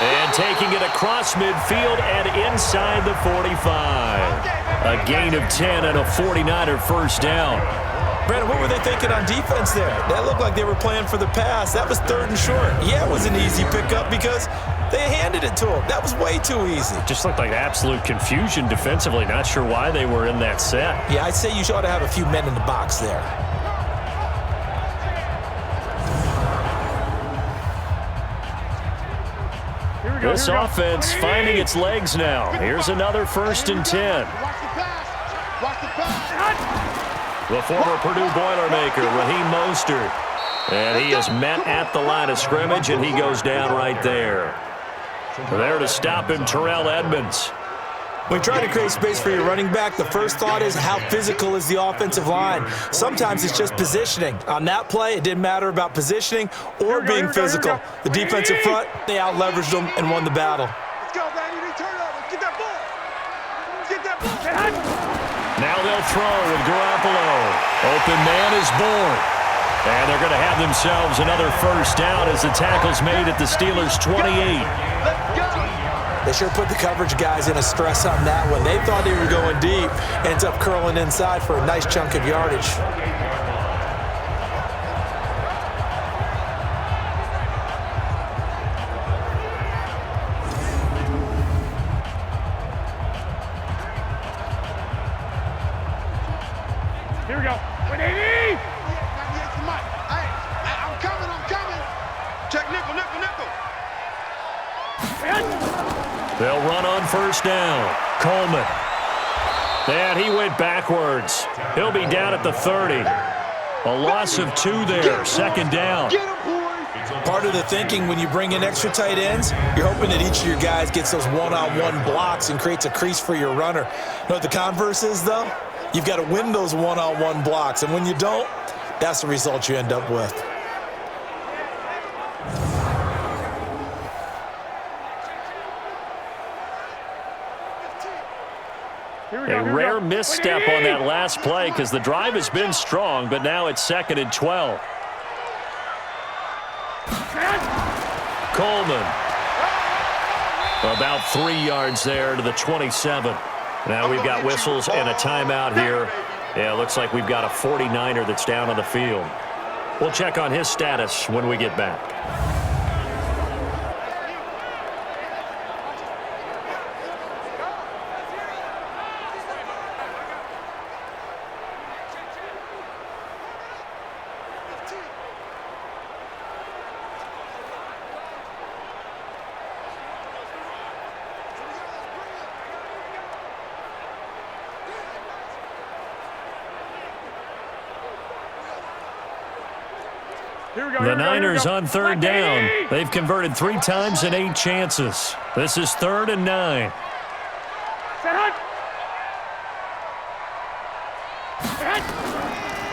Speaker 2: And taking it across midfield and inside the 45. A gain of 10 and a 49er first down.
Speaker 3: Brandon, what were they thinking on defense there? That looked like they were playing for the pass. That was 3rd and short. Yeah, it was an easy pickup because they handed it to him. That was way too easy.
Speaker 2: Just looked like absolute confusion defensively. Not sure why they were in that set.
Speaker 3: Yeah, I'd say you ought to have a few men in the box there.
Speaker 2: This offense finding its legs now. Here's another 1st and 10. The former Purdue Boilermaker, Raheem Mostert. And he is met at the line of scrimmage, and he goes down right there. There to stop him, Terrell Edmonds.
Speaker 3: When you try to create space for your running back, the first thought is how physical is the offensive line. Sometimes it's just positioning. On that play, it didn't matter about positioning or being physical. The defensive front, they out-leveraged them and won the battle.
Speaker 4: Let's go, man. You need turnovers. Get that ball. Get that ball.
Speaker 2: Now they'll throw with Garoppolo. Open man is born. And they're going to have themselves another 1st down as the tackle's made at the Steelers' 28.
Speaker 4: Let's go.
Speaker 3: They sure put the coverage guys in a stress on that one. They thought they were going deep. Ends up curling inside for a nice chunk of yardage.
Speaker 4: Here we go. 180. Hey, I'm coming. Check nickel.
Speaker 2: They'll run on 1st down. Coleman. And he went backwards. He'll be down at the 30. A loss of 2 there. 2nd down.
Speaker 4: Get him, boys.
Speaker 3: Part of the thinking when you bring in extra tight ends, you're hoping that each of your guys gets those one-on-one blocks and creates a crease for your runner. You know what the converse is, though? You've got to win those one-on-one blocks, and when you don't, that's the result you end up with.
Speaker 2: A rare misstep on that last play because the drive has been strong, but now it's 2nd and 12. Coleman. About 3 yards there to the 27. Now we've got whistles and a timeout here. Yeah, it looks like we've got a 49er that's down on the field. We'll check on his status when we get back. The Niners on 3rd down. They've converted 3 times in 8 chances. This is 3rd and 9.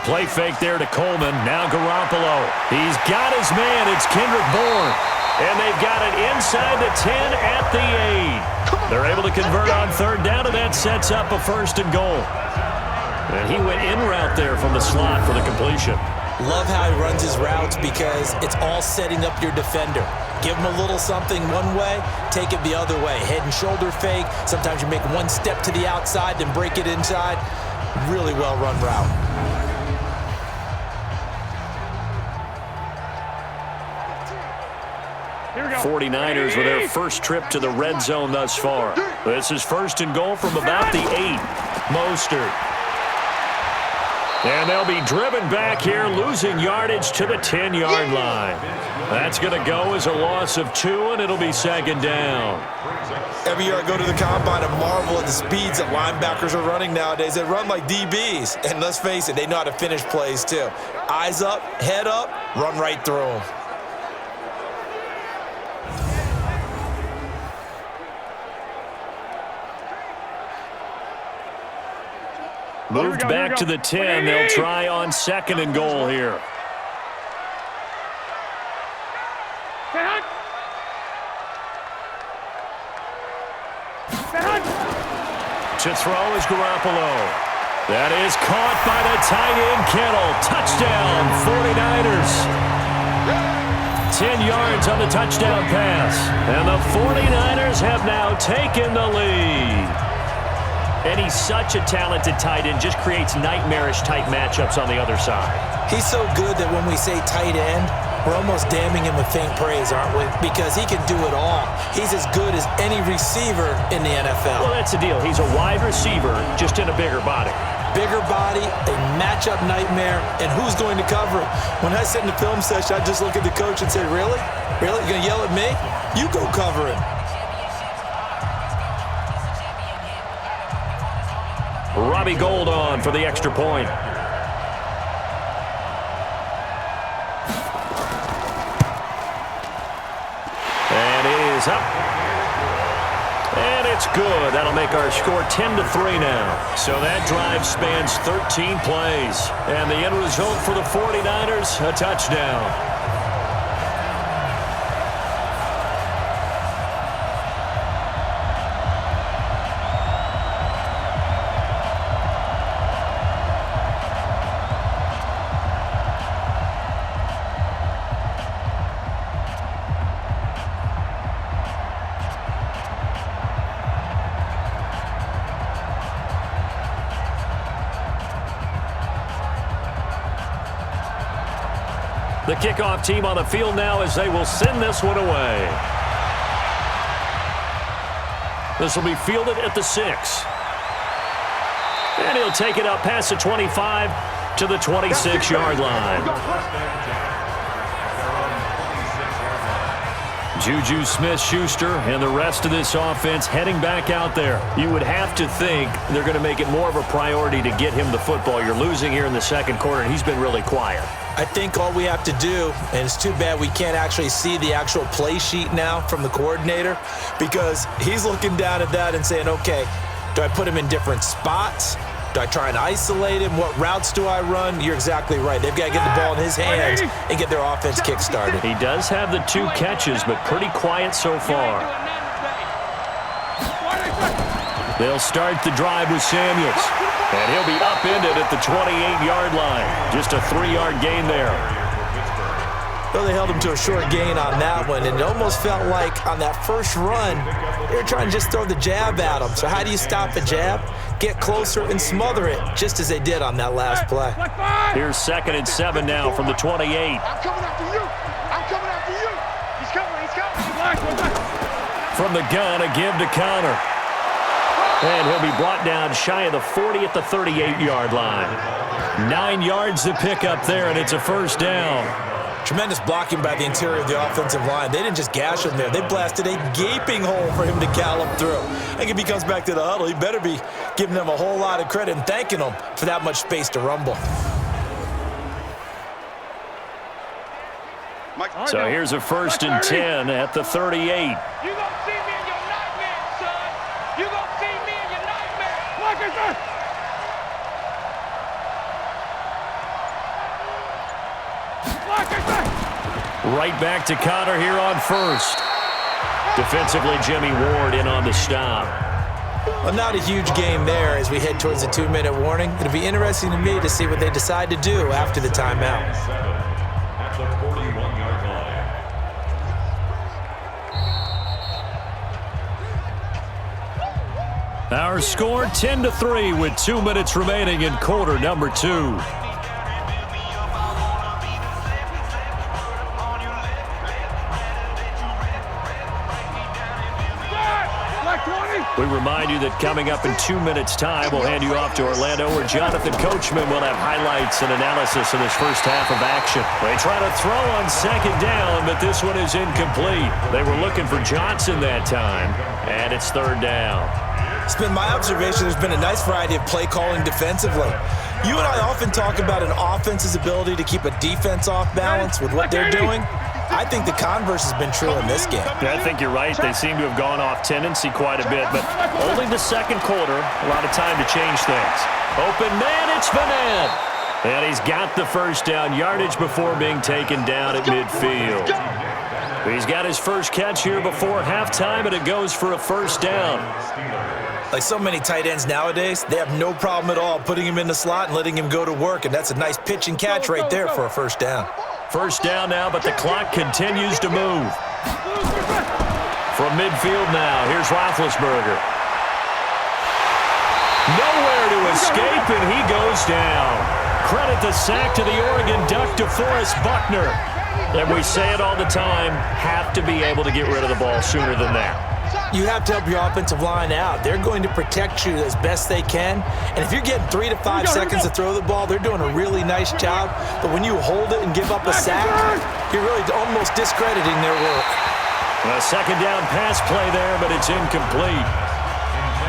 Speaker 2: Play fake there to Coleman. Now Garoppolo. He's got his man. It's Kendrick Bourne. And they've got it inside the 10 at the 8. They're able to convert on 3rd down, and that sets up a 1st and goal. And he went in route there from the slot for the completion.
Speaker 3: Love how he runs his routes because it's all setting up your defender. Give him a little something one way, take it the other way. Head and shoulder fake. Sometimes you make one step to the outside, then break it inside. Really well run route.
Speaker 2: Here we go. 49ers with their first trip to the red zone thus far. This is 1st and goal from about the 8. Mostert. And they'll be driven back here, losing yardage to the 10-yard line. That's going to go as a loss of 2, and it'll be 2nd down.
Speaker 3: Every year I go to the combine and marvel at the speeds that linebackers are running nowadays. They run like DBs. And let's face it, they know how to finish plays too. Eyes up, head up, run right through them.
Speaker 2: Moved back to the 10. They'll try on 2nd and goal here. To throw is Garoppolo. That is caught by the tight end, Kittle. Touchdown, 49ers. 10 yards on the touchdown pass. And the 49ers have now taken the lead. And he's such a talented tight end, just creates nightmarish-type matchups on the other side.
Speaker 3: He's so good that when we say tight end, we're almost damning him with faint praise, aren't we? Because he can do it all. He's as good as any receiver in the NFL.
Speaker 2: Well, that's the deal. He's a wide receiver, just in a bigger body.
Speaker 3: bigger body, a matchup nightmare, and who's going to cover it? When I sit in the film session, I just look at the coach and say, really? Really? You're going to yell at me? You go cover him.
Speaker 2: Robbie Gould on for the extra point. And it is up. And it's good. That'll make our score 10-3 now. So that drive spans 13 plays. And the end result for the 49ers, a touchdown. The kickoff team on the field now as they will send this one away. This will be fielded at the 6. And he'll take it up past the 25 to the 26-yard line. Juju Smith-Schuster and the rest of this offense heading back out there. You would have to think they're going to make it more of a priority to get him the football. You're losing here in the second quarter, and he's been really quiet.
Speaker 3: I think all we have to do, and it's too bad we can't actually see the actual play sheet now from the coordinator, because he's looking down at that and saying, okay, do I put him in different spots? Do I try and isolate him? What routes do I run? You're exactly right. They've got to get the ball in his hands and get their offense kick-started.
Speaker 2: He does have the 2 catches, but pretty quiet so far. They'll start the drive with Samuels. And he'll be upended at the 28-yard line. Just a 3-yard gain there.
Speaker 3: Well, they held him to a short gain on that one, and it almost felt like on that first run, they were trying to just throw the jab at him. So how do you stop a jab? Get closer and smother it, just as they did on that last play.
Speaker 2: Here's 2nd and 7 now from the 28.
Speaker 4: I'm coming after you. I'm coming after you. He's coming. He's coming.
Speaker 2: From the gun, a give to Connor. And he'll be brought down shy of the 40 at the 38-yard line. 9 yards to pick up there, and it's a first down.
Speaker 3: Tremendous blocking by the interior of the offensive line. They didn't just gash him there. They blasted a gaping hole for him to gallop through. I think if he comes back to the huddle, he better be giving them a whole lot of credit and thanking them for that much space to rumble.
Speaker 2: So here's a 1st and 10 at the 38.
Speaker 4: You gonna see me in your nightmare, son. You gonna see me in your nightmare. Like I said.
Speaker 2: Right back to Connor here on 1st. Defensively, Jimmy Ward in on the stop.
Speaker 3: Well, not a huge game there as we head towards the 2-minute warning. It'll be interesting to me to see what they decide to do after the timeout.
Speaker 5: At the 41-yard line.
Speaker 2: Our score 10-3 with 2 minutes remaining in quarter number 2. We remind you that coming up in 2 minutes' time, we'll hand you off to Orlando, where Jonathan Coachman will have highlights and analysis of this first half of action. They try to throw on 2nd down, but this one is incomplete. They were looking for Johnson that time, and it's 3rd down.
Speaker 3: It's been my observation there's been a nice variety of play calling defensively. You and I often talk about an offense's ability to keep a defense off balance with what they're doing. I think the converse has been true in this game.
Speaker 2: Yeah, I think you're right. They seem to have gone off tendency quite a bit, but only the second quarter, a lot of time to change things. Open man, it's Vanette. And he's got the first down, yardage before being taken down at midfield. He's got his first catch here before halftime, and it goes for a first down.
Speaker 3: Like so many tight ends nowadays, they have no problem at all putting him in the slot and letting him go to work, and that's a nice pitch and catch right there for a first down.
Speaker 2: First down now, but the clock continues to move. From midfield now, here's Roethlisberger. Nowhere to escape, and he goes down. Credit the sack to the Oregon Duck, DeForest Buckner. And we say it all the time, have to be able to get rid of the ball sooner than that.
Speaker 3: You have to help your offensive line out. They're going to protect you as best they can. And if you're getting 3 to 5 seconds to throw the ball, they're doing a really nice job. But when you hold it and give up a sack, you're really almost discrediting their work.
Speaker 2: A second down pass play there, but it's incomplete.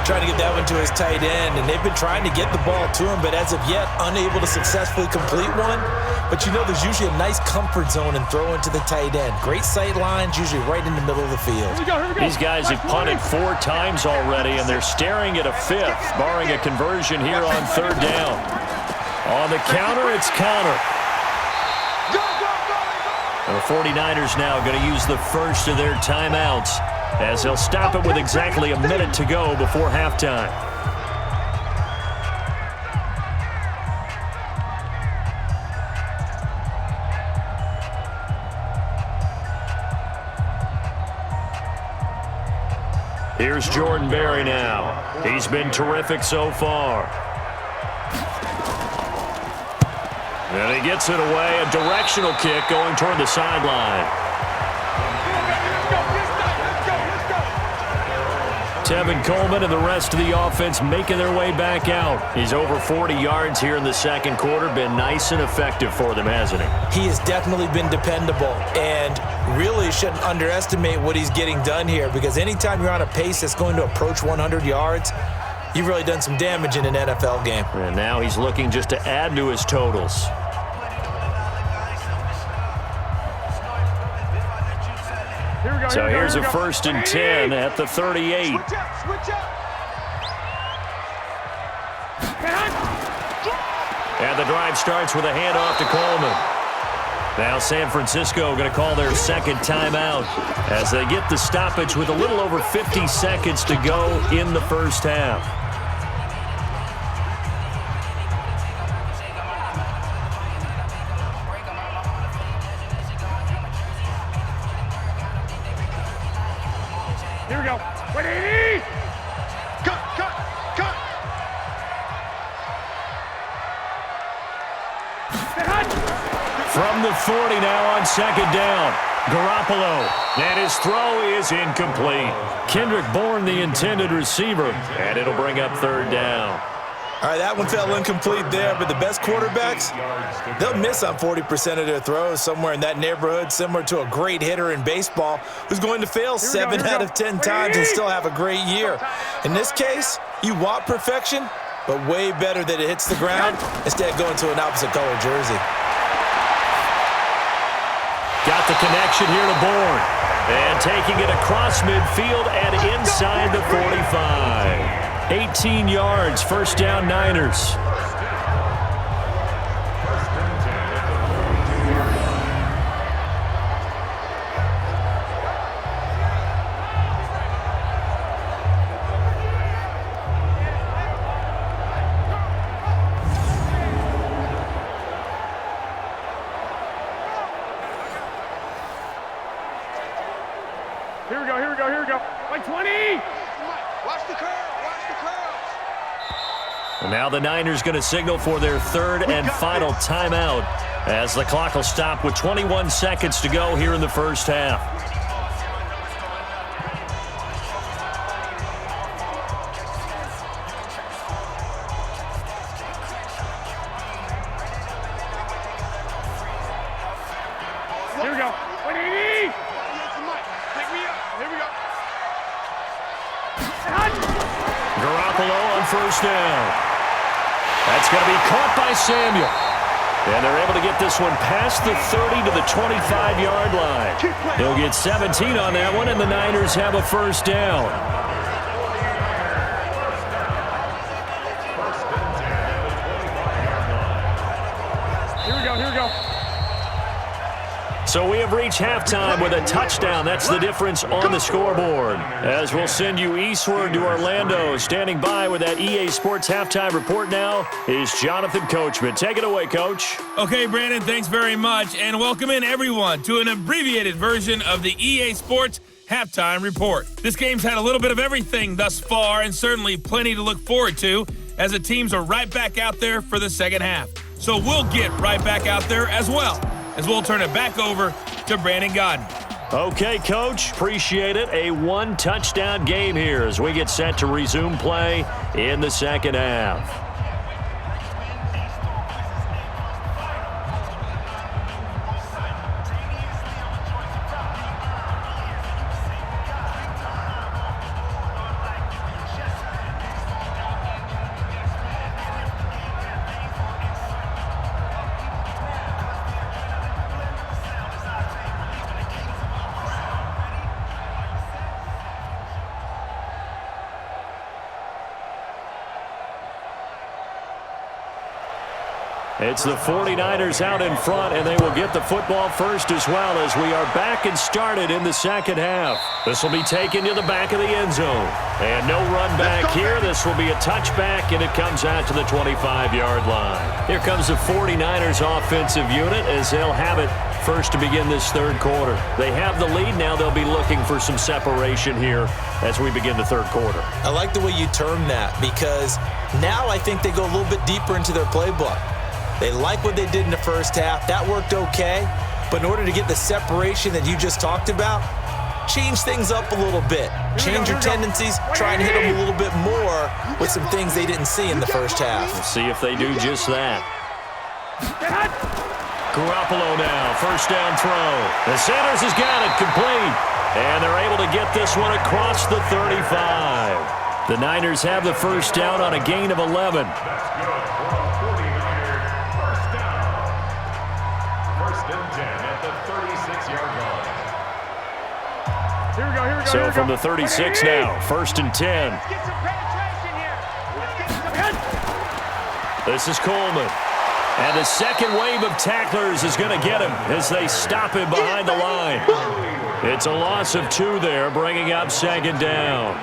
Speaker 3: Trying to get that one to his tight end, and they've been trying to get the ball to him, but as of yet, unable to successfully complete one. But you know there's usually a nice comfort zone in throwing to the tight end. Great sight lines, usually right in the middle of the field.
Speaker 4: Here we go.
Speaker 2: These guys have punted 4 times already, and they're staring at a 5th, barring a conversion here on 3rd down. On the counter, it's Connor. The 49ers now going to use the first of their timeouts, as they'll stop it with exactly a minute to go before halftime. Here's Jordan Berry now. He's been terrific so far. And he gets it away, a directional kick going toward the sideline. Tevin Coleman and the rest of the offense making their way back out. He's over 40 yards here in the second quarter. Been nice and effective for them, hasn't he?
Speaker 3: He has definitely been dependable, and really shouldn't underestimate what he's getting done here, because anytime you're on a pace that's going to approach 100 yards, you've really done some damage in an NFL game.
Speaker 2: And now he's looking just to add to his totals. So here's a 1st and 10 at the 38.
Speaker 4: Switch up.
Speaker 2: And the drive starts with a handoff to Coleman. Now San Francisco going to call their second timeout as they get the stoppage with a little over 50 seconds to go in the first half.
Speaker 4: Here we go. 180. Cut.
Speaker 2: From the 40 now on 2nd down. Garoppolo. And his throw is incomplete. Kendrick Bourne, the intended receiver. And it'll bring up 3rd down.
Speaker 3: All right, that one fell incomplete there, but the best quarterbacks, they'll miss on 40% of their throws, somewhere in that neighborhood, similar to a great hitter in baseball who's going to fail 7 out of 10 times and still have a great year. In this case, you want perfection, but way better that it hits the ground instead of going to an opposite color jersey.
Speaker 2: Got the connection here to Bourne. And taking it across midfield and inside the 45. 18 yards, 1st down Niners.
Speaker 4: Here we go. Like 20. Watch the curve.
Speaker 2: And now the Niners going to signal for their 3rd and final timeout as the clock will stop with 21 seconds to go here in the first half.
Speaker 4: Here we go. 180. Pick me up. Here we go.
Speaker 2: Garoppolo on 1st down. That's going to be caught by Samuel. And they're able to get this one past the 30 to the 25-yard line. They'll get 17 on that one, and the Niners have a 1st down.
Speaker 4: Here we go.
Speaker 2: So we have reached halftime with a touchdown. That's the difference on the scoreboard. As we'll send you eastward to Orlando. Standing by with that EA Sports halftime report now is Jonathan Coachman. Take it away, Coach.
Speaker 1: Okay, Brandon, thanks very much. And welcome in, everyone, to an abbreviated version of the EA Sports halftime report. This game's had a little bit of everything thus far, and certainly plenty to look forward to, as the teams are right back out there for the second half. So we'll get right back out there as well, as we'll turn it back over to Brandon Godden.
Speaker 2: Okay, Coach, appreciate it. A one-touchdown game here as we get set to resume play in the second half. It's the 49ers out in front, and they will get the football first as well as we are back and started in the second half. This will be taken to the back of the end zone. And no run back here. This will be a touchback, and it comes out to the 25-yard line. Here comes the 49ers offensive unit as they'll have it first to begin this third quarter. They have the lead. Now they'll be looking for some separation here as we begin the third quarter.
Speaker 3: I like the way you term that because now I think they go a little bit deeper into their playbook. They like what they did in the first half. That worked okay. But in order to get the separation that you just talked about, change things up a little bit. Change your tendencies. Try and hit them a little bit more with some things they didn't see in the first half.
Speaker 2: We'll see if they do just that. Garoppolo now, first down throw. And Sanders has got it complete. And they're able to get this one across the 35. The Niners have the first down on a gain of 11. So from the 36 now, first and 10. This is Coleman. And the second wave of tacklers is going to get him as they stop him behind the line. It's a loss of 2 there, bringing up second down.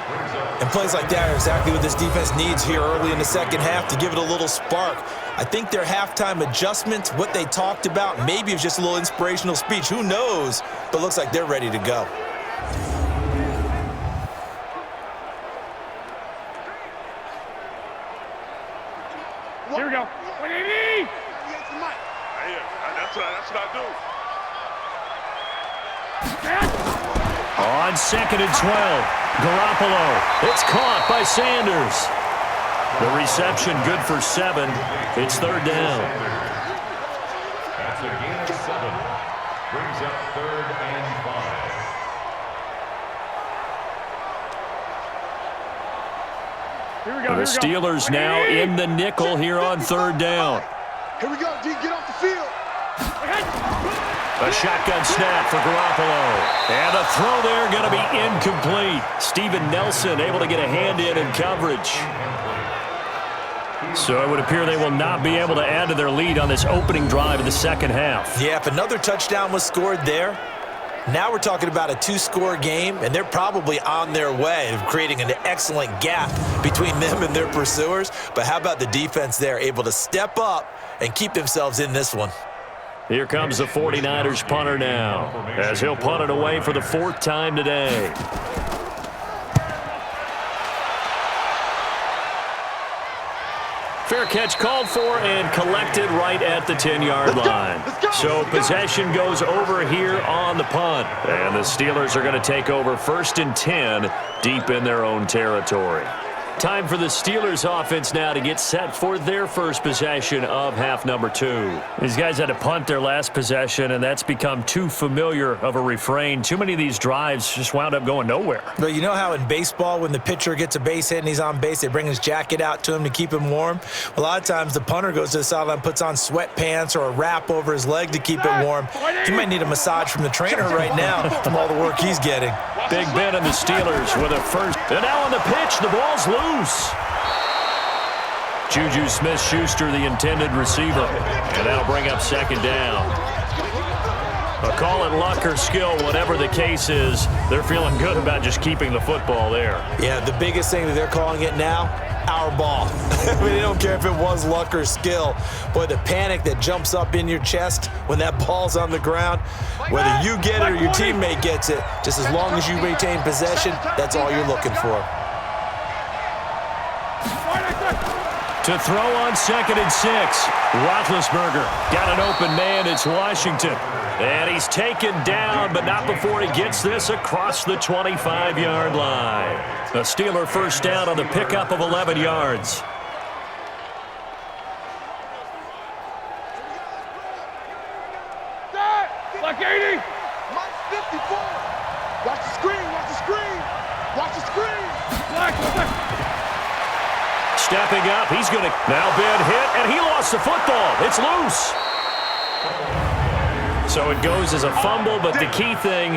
Speaker 3: And plays like that are exactly what this defense needs here early in the second half to give it a little spark. I think their halftime adjustments, what they talked about, maybe it was just a little inspirational speech. Who knows? But looks like they're ready to go.
Speaker 4: Here we go. 180! That's what I do.
Speaker 2: On second and 12, Garoppolo. It's caught by Sanders. The reception good for 7. It's third down.
Speaker 5: That's a gain of 7. Brings up third and 5.
Speaker 4: Here we go.
Speaker 2: The Steelers now in the nickel here on third down.
Speaker 4: Here we go. D, get off the field.
Speaker 2: A shotgun snap for Garoppolo. And the throw there going to be incomplete. Steven Nelson able to get a hand in coverage. So it would appear they will not be able to add to their lead on this opening drive of the second half.
Speaker 3: Yeah, if another touchdown was scored there, now we're talking about a 2-score game, and they're probably on their way of creating an excellent gap between them and their pursuers. But how about the defense there, able to step up and keep themselves in this one?
Speaker 2: Here comes the 49ers punter now, as he'll punt it away for the 4th time today. Fair catch called for and collected right at the 10-yard line. So possession goes over here on the punt. And the Steelers are going to take over first and 10 deep in their own territory. Time for the Steelers offense now to get set for their first possession of half number 2. These guys had to punt their last possession, and that's become too familiar of a refrain. Too many of these drives just wound up going nowhere.
Speaker 3: But you know how in baseball, when the pitcher gets a base hit and he's on base, they bring his jacket out to him to keep him warm? A lot of times the punter goes to the sideline, puts on sweatpants or a wrap over his leg to keep it warm. He might need a massage from the trainer right now from all the work he's getting.
Speaker 2: Big Ben and the Steelers with a first. And now on the pitch, the ball's loose. Juju Smith-Schuster, the intended receiver. And that'll bring up second down. But call it luck or skill, whatever the case is, they're feeling good about just keeping the football there.
Speaker 3: Yeah, the biggest thing that they're calling it now, our ball. I mean, they don't care if it was luck or skill. Boy, the panic that jumps up in your chest when that ball's on the ground, whether you get it or your teammate gets it, just as long as you maintain possession, that's all you're looking for.
Speaker 2: To throw on 2nd and 6. Roethlisberger got an open man. It's Washington. And he's taken down, but not before he gets this across the 25-yard line. A Steeler first down on the pickup of 11 yards.
Speaker 4: Like 80. Mike 54. Watch the screen. Watch the screen. Watch the screen.
Speaker 2: Stepping up, he's going to now been hit, and he lost the football. It's loose. So it goes as a fumble, but the key thing,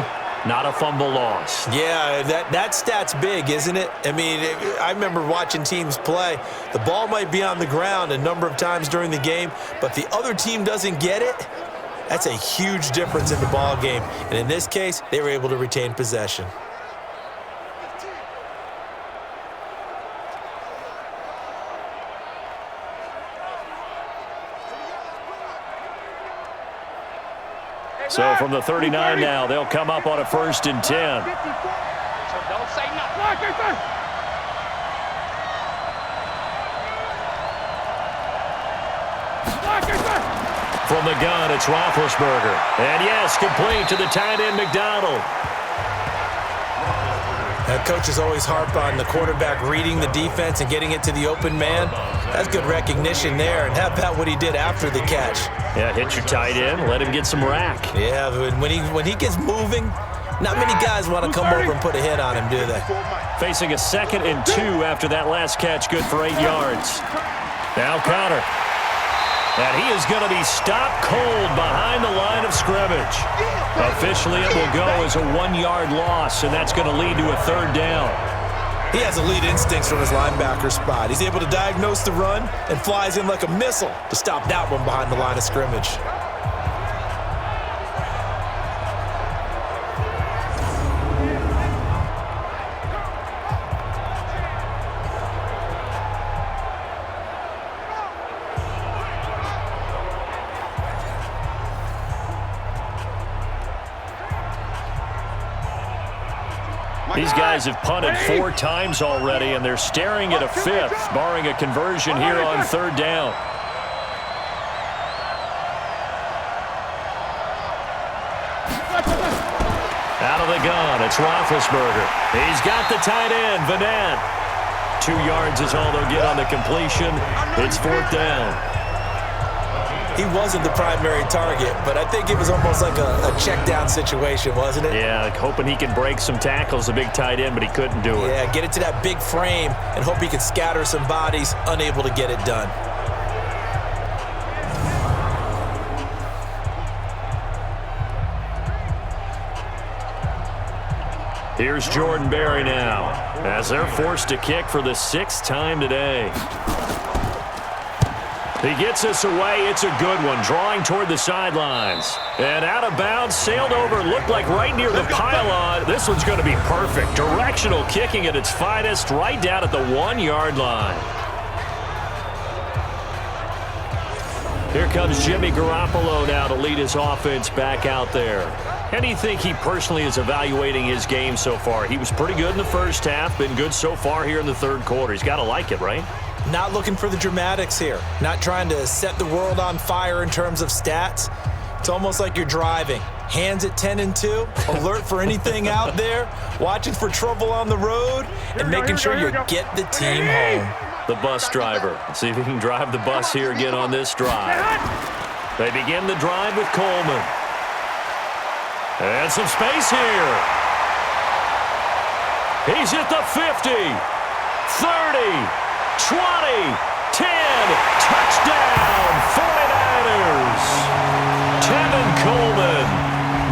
Speaker 2: not a fumble loss.
Speaker 3: Yeah, that stat's big, isn't it? I mean, I remember watching teams play. The ball might be on the ground a number of times during the game, but the other team doesn't get it. That's a huge difference in the ball game. And in this case, they were able to retain possession.
Speaker 2: So from the 39 now, they'll come up on a 1st and 10.
Speaker 4: So don't say nothing.
Speaker 2: From the gun, it's Roethlisberger. And yes, complete to the tight end, McDonald.
Speaker 3: Coaches always harp on the quarterback reading the defense and getting it to the open man. That's good recognition there. And how about what he did after the catch?
Speaker 2: Yeah, hit your tight end, let him get some rack.
Speaker 3: Yeah, but when he gets moving, not many guys want to come over and put a hit on him, do they?
Speaker 2: Facing a 2nd and 2 after that last catch, good for 8 yards. Now Connor. And he is going to be stopped cold behind the line of scrimmage. Officially, it will go as a 1-yard loss, and that's going to lead to a 3rd down.
Speaker 3: He has elite instincts from his linebacker spot. He's able to diagnose the run and flies in like a missile to stop that one behind the line of scrimmage.
Speaker 2: These guys have punted 4 times already, and they're staring at a 5th, barring a conversion here on 3rd down. Out of the gun, it's Roethlisberger. He's got the tight end, Vanette. 2 yards is all they'll get on the completion. It's 4th down.
Speaker 3: He wasn't the primary target, but I think it was almost like a check down situation, wasn't it?
Speaker 2: Yeah, hoping he can break some tackles, a big tight end, but he couldn't do it.
Speaker 3: Yeah, get it to that big frame and hope he can scatter some bodies, unable to get it done.
Speaker 2: Here's Jordan Berry now, as they're forced to kick for the 6th time today. He gets this away. It's a good one, drawing toward the sidelines. And out of bounds, sailed over, looked like right near the pylon. This one's going to be perfect. Directional kicking at its finest, right down at the 1-yard line. Here comes Jimmy Garoppolo now to lead his offense back out there. How do you think he personally is evaluating his game so far? He was pretty good in the first half, been good so far here in the 3rd quarter. He's got to like it, right?
Speaker 3: Not looking for the dramatics here. Not trying to set the world on fire in terms of stats. It's almost like you're driving. Hands at 10 and 2, alert for anything out there, watching for trouble on the road, and making sure you get the team home.
Speaker 2: The bus driver. Let's see if he can drive the bus here again on this drive. They begin the drive with Coleman. And some space here. He's at the 50, 30, 20, 10, touchdown, 49ers. Tevin Coleman,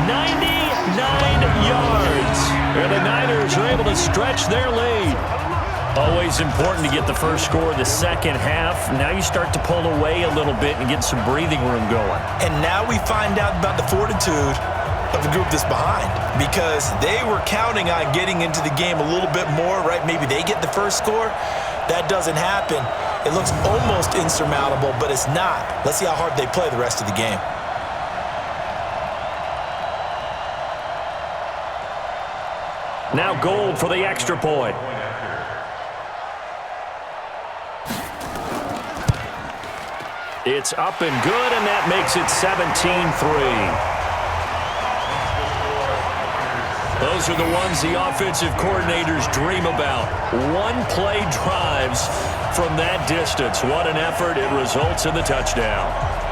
Speaker 2: 99 yards. And the Niners are able to stretch their lead. Always important to get the first score of the second half. Now you start to pull away a little bit and get some breathing room going.
Speaker 3: And now we find out about the fortitude of the group that's behind, because they were counting on getting into the game a little bit more, right? Maybe they get the first score. That doesn't happen. It looks almost insurmountable, but it's not. Let's see how hard they play the rest of the game.
Speaker 2: Now Gold for the extra point. It's up and good, and that makes it 17-3. Those are the ones the offensive coordinators dream about. One-play drives from that distance. What an effort. It results in the touchdown.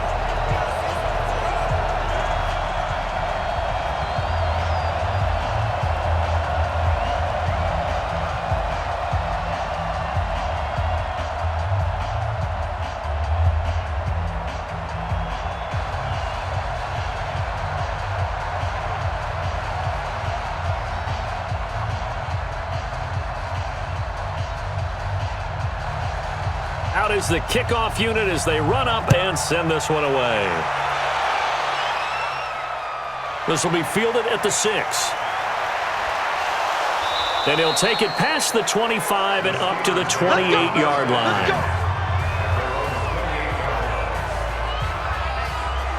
Speaker 2: Out is the kickoff unit as they run up and send this one away. This will be fielded at the 6. Then he'll take it past the 25 and up to the 28-yard line.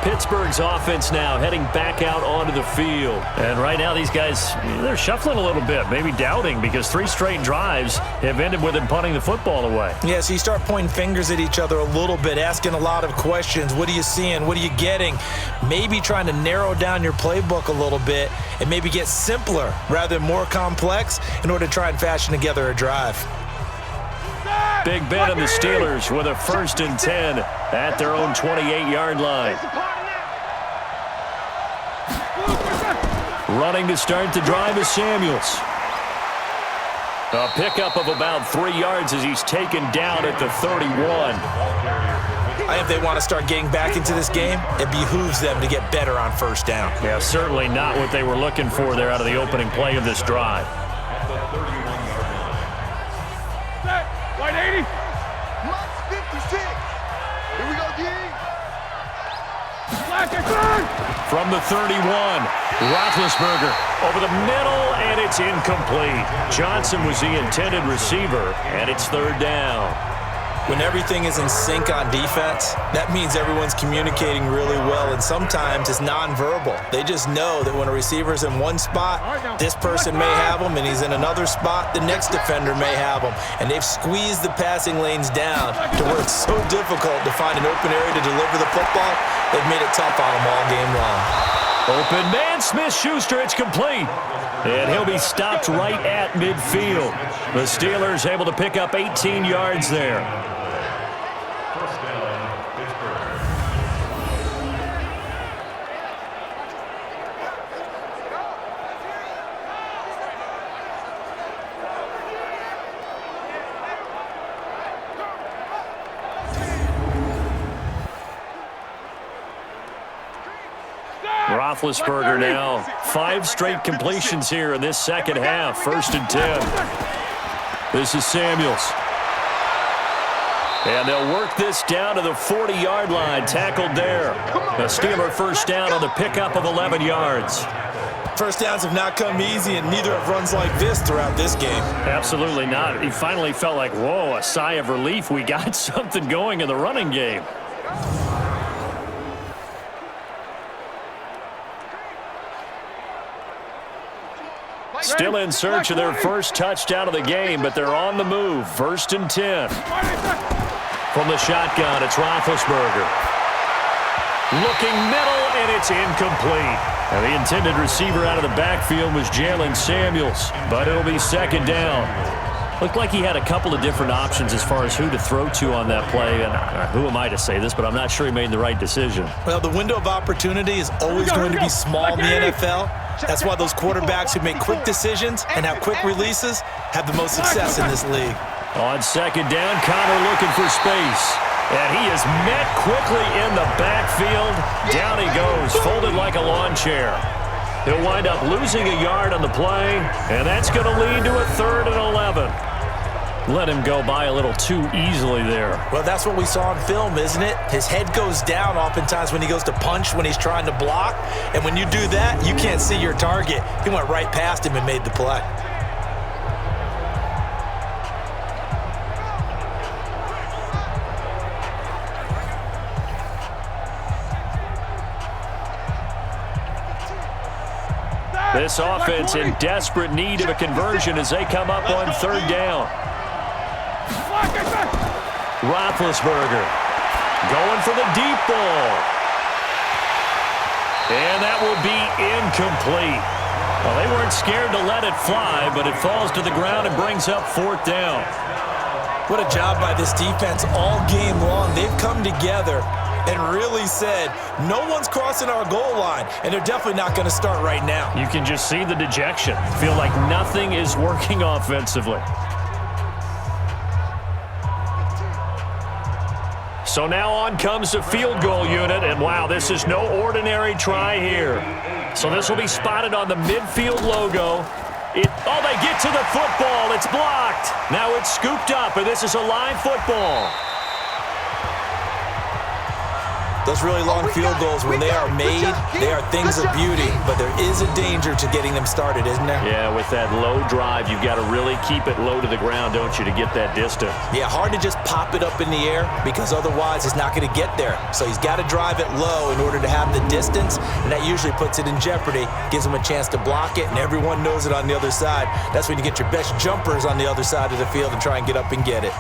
Speaker 2: Pittsburgh's offense now heading back out onto the field. And right now these guys, they're shuffling a little bit, maybe doubting, because 3 straight drives have ended with them punting the football away.
Speaker 3: Yeah, so you start pointing fingers at each other a little bit, asking a lot of questions. What are you seeing? What are you getting? Maybe trying to narrow down your playbook a little bit and maybe get simpler rather than more complex in order to try and fashion together a drive.
Speaker 2: Big Ben and the Steelers with a 1st and 10 at their own 28-yard line. Running to start the drive is Samuels. A pickup of about 3 yards as he's taken down at the 31.
Speaker 3: I think if they want to start getting back into this game, it behooves them to get better on 1st down.
Speaker 2: Yeah, certainly not what they were looking for there out of the opening play of this drive.
Speaker 4: White 80. Max 56. Here we go, D.
Speaker 2: From the 31, Roethlisberger over the middle, and it's incomplete. Johnson was the intended receiver, and it's 3rd down.
Speaker 3: When everything is in sync on defense, that means everyone's communicating really well, and sometimes it's nonverbal. They just know that when a receiver's in one spot, this person may have him, and he's in another spot, the next defender may have him. And they've squeezed the passing lanes down to where it's so difficult to find an open area to deliver the football. They've made it tough on them all game long.
Speaker 2: Open man, Smith-Schuster, it's complete. And he'll be stopped right at midfield. The Steelers able to pick up 18 yards there. Roethlisberger now 5 straight completions here in this second half. 1st and 10. This is Samuels. And they'll work this down to the 40-yard line. Tackled there. A Steeler 1st down on the pickup of 11 yards.
Speaker 3: 1st downs have not come easy, and neither have runs like this throughout this game.
Speaker 2: Absolutely not. He finally felt like, whoa, a sigh of relief. We got something going in the running game. Still in search of their 1st touchdown of the game, but they're on the move. 1st and 10. From the shotgun, it's Roethlisberger. Looking middle, and it's incomplete. And the intended receiver out of the backfield was Jalen Samuels, but it'll be 2nd down. Looked like he had a couple of different options as far as who to throw to on that play. And who am I to say this, but I'm not sure he made the right decision.
Speaker 3: Well, the window of opportunity is always going to be small in the NFL. That's why those quarterbacks who make quick decisions and have quick releases have the most success in this league.
Speaker 2: On 2nd down, Connor looking for space. And he is met quickly in the backfield. Down he goes, folded like a lawn chair. He'll wind up losing a yard on the play, and that's going to lead to a 3rd and 11. Let him go by a little too easily there.
Speaker 3: Well, that's what we saw on film, isn't it? His head goes down oftentimes when he goes to punch, when he's trying to block. And when you do that, you can't see your target. He went right past him and made the play.
Speaker 2: This offense in desperate need of a conversion as they come up on 3rd down. Roethlisberger Going for the deep ball. And that will be incomplete. Well, they weren't scared to let it fly, but it falls to the ground and brings up 4th down.
Speaker 3: What a job by this defense all game long. They've come together and really said, no one's crossing our goal line, and they're definitely not going to start right now.
Speaker 2: You can just see the dejection. Feel like nothing is working offensively. So now on comes the field goal unit, and wow, this is no ordinary try here. So this will be spotted on the midfield logo. Oh, they get to the football. It's blocked. Now it's scooped up, and this is a live football.
Speaker 3: Those really long field goals, when they are made, they are things of beauty, but there is a danger to getting them started, isn't there?
Speaker 2: Yeah, with that low drive, you've got to really keep it low to the ground, don't you, to get that distance.
Speaker 3: Yeah, hard to just pop it up in the air because otherwise it's not going to get there. So he's got to drive it low in order to have the distance, and that usually puts it in jeopardy, gives him a chance to block it, and everyone knows it on the other side. That's when you get your best jumpers on the other side of the field and try and get up and get it.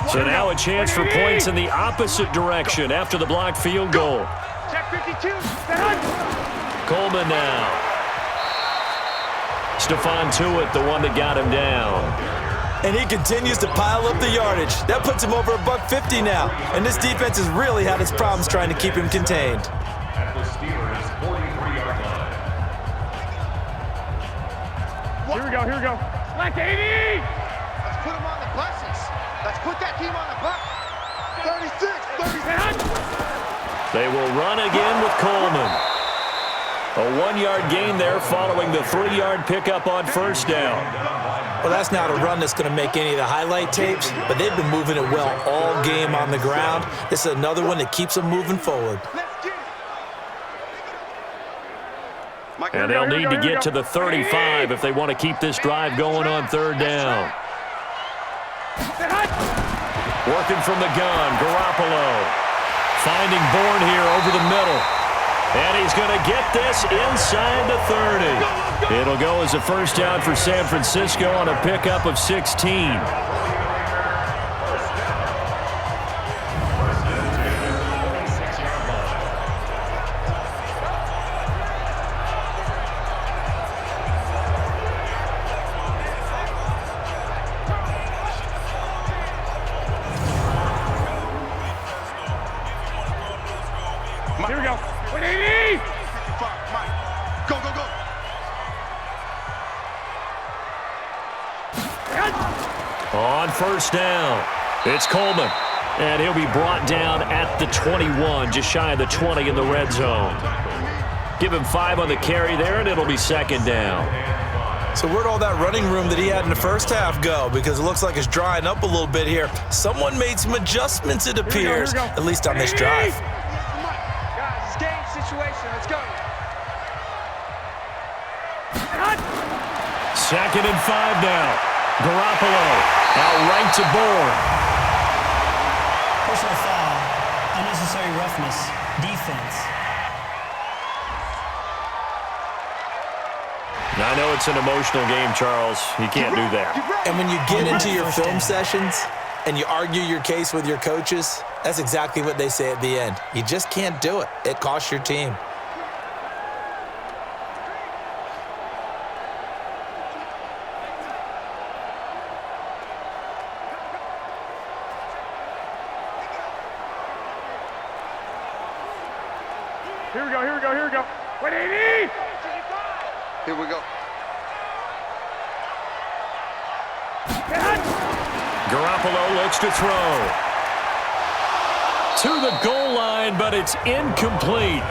Speaker 2: So now a chance for points in the opposite direction after the blocked field goal.
Speaker 4: Check 52.
Speaker 2: Coleman now. Stephon Tuitt, the one that got him down.
Speaker 3: And he continues to pile up the yardage. That puts him over $150 now. And this defense has really had its problems trying to keep him contained.
Speaker 5: At the Steelers' 43-yard line.
Speaker 4: Here we go, here we go. Like 80! Let's put him on the buses. Let's put that team on the bus. 36, 37.
Speaker 2: They will run again with Coleman. A 1-yard gain there following the 3-yard pickup on 1st down.
Speaker 3: Well, that's not a run that's going to make any of the highlight tapes, but they've been moving it well all game on the ground. This is another one that keeps them moving forward.
Speaker 2: And they'll need to get to the 35 if they want to keep this drive going on 3rd down. Working from the gun, Garoppolo. Finding Bourne here over the middle. And he's going to get this inside the 30. It'll go as a 1st down for San Francisco on a pickup of 16.
Speaker 4: Here we go. 180! Go, go, go.
Speaker 2: On 1st down, it's Coleman. And he'll be brought down at the 21, just shy of the 20 in the red zone. Give him 5 on the carry there, and it'll be 2nd down.
Speaker 3: So where'd all that running room that he had in the first half go? Because it looks like it's drying up a little bit here. Someone made some adjustments, it appears, at least on this drive.
Speaker 4: Guys, it's game situation. Let's go.
Speaker 2: 2nd and 5 now. Garoppolo out right to Bourne.
Speaker 6: Personal foul, unnecessary roughness, defense.
Speaker 2: Now, I know it's an emotional game, Charles. You can't do that.
Speaker 3: And when you get into your film sessions and you argue your case with your coaches, that's exactly what they say at the end. You just can't do it. It costs your team.
Speaker 4: Here we go, here we go, here we go. 180! Here we go.
Speaker 2: Garoppolo looks to throw. To the goal line, but it's incomplete.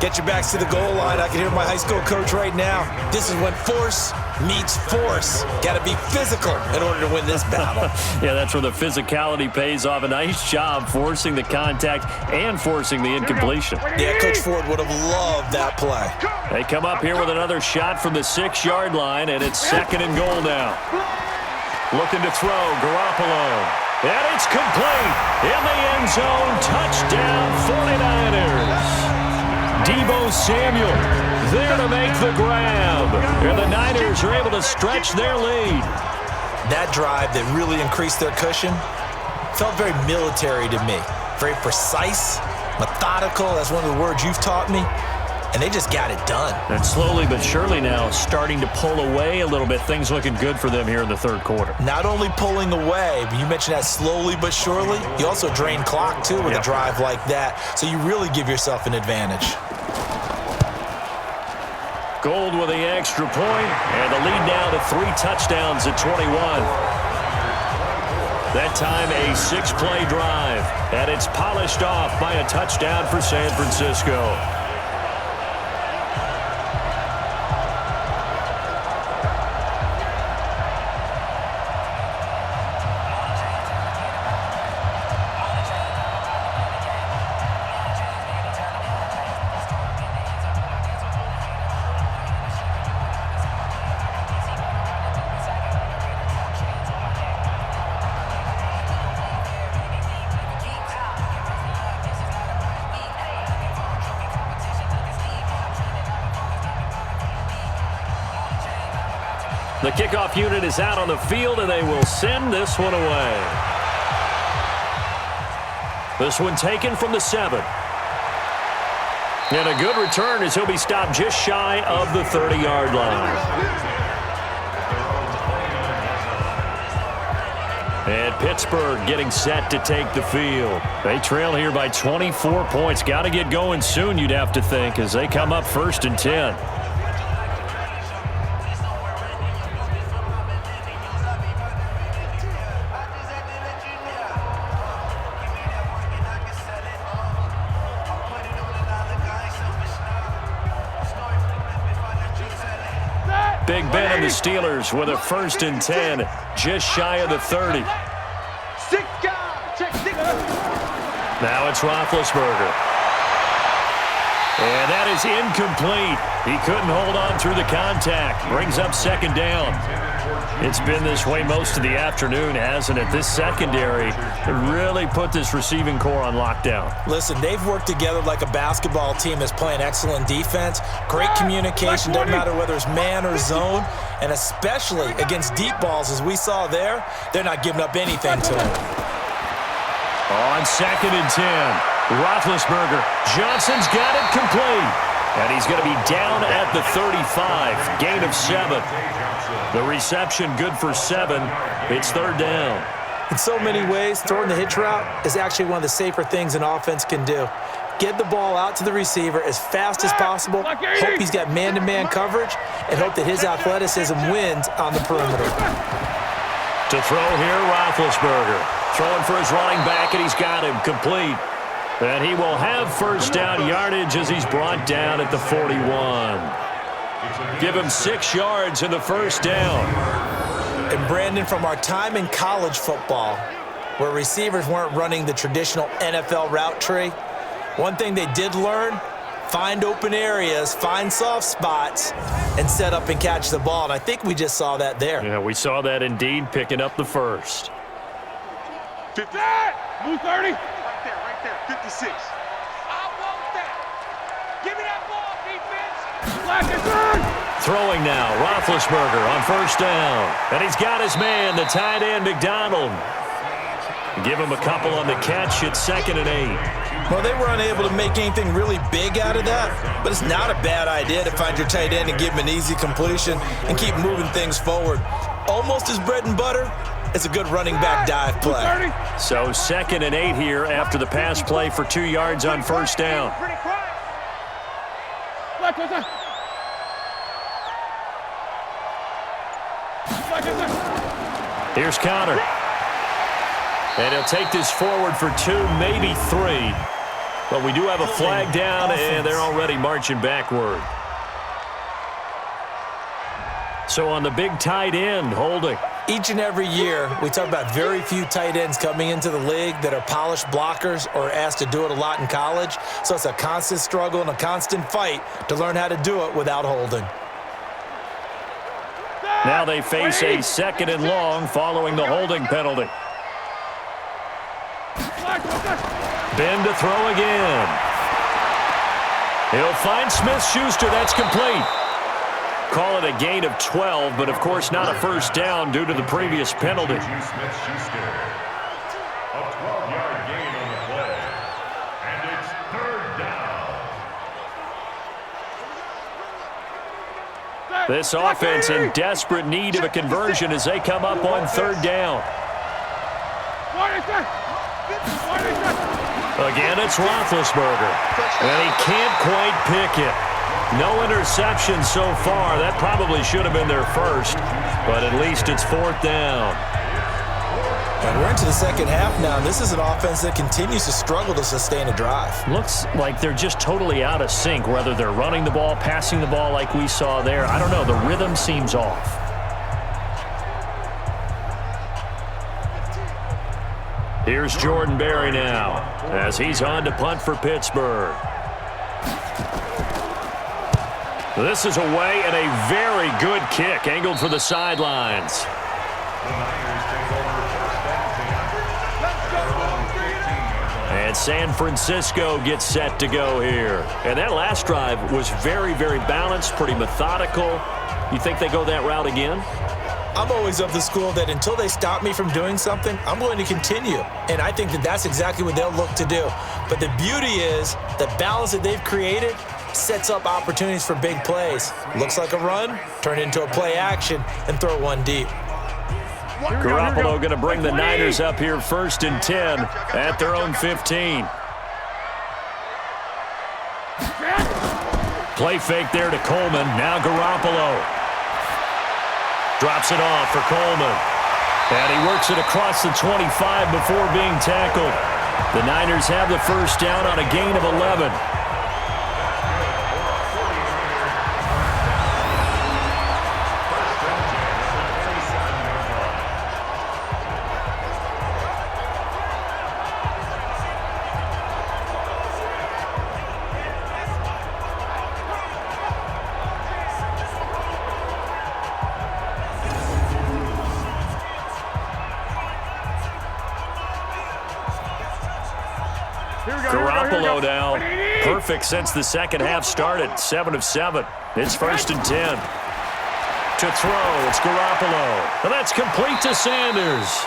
Speaker 3: Get your backs to the goal line. I can hear my high school coach right now. This is when force meets force. Got to be physical in order to win this battle.
Speaker 2: Yeah, that's where the physicality pays off. A nice job forcing the contact and forcing the incompletion.
Speaker 3: Yeah, Coach Ford would have loved that play.
Speaker 2: They come up here with another shot from the 6-yard line, and it's 2nd and goal now. Looking to throw, Garoppolo. And it's complete. In the end zone, touchdown 49ers. Deebo Samuel there to make the grab. And the Niners are able to stretch their lead.
Speaker 3: That drive that really increased their cushion felt very military to me. Very precise, methodical, that's one of the words you've taught me. And they just got it done.
Speaker 2: And slowly but surely now starting to pull away a little bit. Things looking good for them here in the third quarter.
Speaker 3: Not only pulling away, but you mentioned that slowly but surely. You also drain clock, too, with a drive like that. So you really give yourself an advantage.
Speaker 2: Gold with the extra point, and the lead now to 3 touchdowns at 21. That time a 6-play drive, and it's polished off by a touchdown for San Francisco. The kickoff unit is out on the field, and they will send this one away. This one taken from the 7. And a good return as he'll be stopped just shy of the 30-yard line. And Pittsburgh getting set to take the field. They trail here by 24 points. Got to get going soon, you'd have to think, as they come up 1st and 10. Big Ben and the Steelers with a 1st and 10, just shy of the 30. Now it's Roethlisberger. And that is incomplete. He couldn't hold on through the contact. Brings up 2nd down. It's been this way most of the afternoon, hasn't it? This secondary really put this receiving core on lockdown.
Speaker 3: Listen, they've worked together like a basketball team that's playing excellent defense. Great communication, doesn't matter whether it's man or zone. And especially against deep balls, as we saw there, they're not giving up anything to them.
Speaker 2: On 2nd and 10, Roethlisberger. Johnson's got it complete. And he's going to be down at the 35. Gain of 7. The reception good for 7. It's 3rd down.
Speaker 3: In so many ways, throwing the hitch route is actually one of the safer things an offense can do. Get the ball out to the receiver as fast as possible, hope he's got man-to-man coverage, and hope that his athleticism wins on the perimeter.
Speaker 2: To throw here, Roethlisberger. Throwing for his running back, and he's got him complete. And he will have 1st down yardage as he's brought down at the 41. Give him 6 yards in the 1st down.
Speaker 3: And Brandon, from our time in college football, where receivers weren't running the traditional NFL route tree, one thing they did learn, find open areas, find soft spots, and set up and catch the ball. And I think we just saw that there.
Speaker 2: Yeah, we saw that indeed, picking up the 1st.
Speaker 4: 50. Move 30. Right there, 56. I want that. Give me that ball, defense. Black and third.
Speaker 2: Throwing now, Roethlisberger on 1st down. And he's got his man, the tight end, McDonald. Give him a couple on the catch at 2nd and 8.
Speaker 3: Well, they were unable to make anything really big out of that, but it's not a bad idea to find your tight end and give him an easy completion and keep moving things forward. Almost his bread and butter. It's a good running back dive play.
Speaker 2: So 2nd and 8 here after the pass play for 2 yards on 1st down. Here's Connor. And he'll take this forward for 2, maybe 3. But we do have a flag down, and they're already marching backward. So on the big tight end, holding.
Speaker 3: Each and every year, we talk about very few tight ends coming into the league that are polished blockers or asked to do it a lot in college. So it's a constant struggle and a constant fight to learn how to do it without holding.
Speaker 2: Now they face a 2nd and long following the holding penalty. Spin to throw again. He'll find Smith-Schuster. That's complete. Call it a gain of 12, but of course not a first down due to the previous penalty.
Speaker 5: Smith-Schuster. A 12-yard gain on the play. And it's third down.
Speaker 2: This offense in desperate need of a conversion as they come up on third down. Again, it's Roethlisberger, and he can't quite pick it. No interception so far. That probably should have been their first, but at least it's fourth down.
Speaker 3: And we're into the second half now, and this is an offense that continues to struggle to sustain a drive.
Speaker 2: Looks like they're just totally out of sync, whether they're running the ball, passing the ball like we saw there. I don't know. The rhythm seems off. Here's Jordan Berry now as he's on to punt for Pittsburgh. This is away and a very good kick angled for the sidelines.
Speaker 5: The Niners take over first and 10.
Speaker 2: And San Francisco gets set to go here. And that last drive was very, very balanced, pretty methodical. You think they go that route again?
Speaker 3: I'm always of the school that until they stop me from doing something, I'm going to continue. And I think that that's exactly what they'll look to do. But the beauty is the balance that they've created sets up opportunities for big plays. Looks like a run, turn into a play action, and throw one deep.
Speaker 2: Garoppolo going to bring the Niners up here first and 10 at their own 15. Play fake there to Coleman. Now Garoppolo. Drops it off for Coleman. And he works it across the 25 before being tackled. The Niners have the first down on a gain of 11. Garoppolo now, perfect since the second half started, 7 of 7. It's first and 10. To throw, it's Garoppolo. And that's complete to Sanders.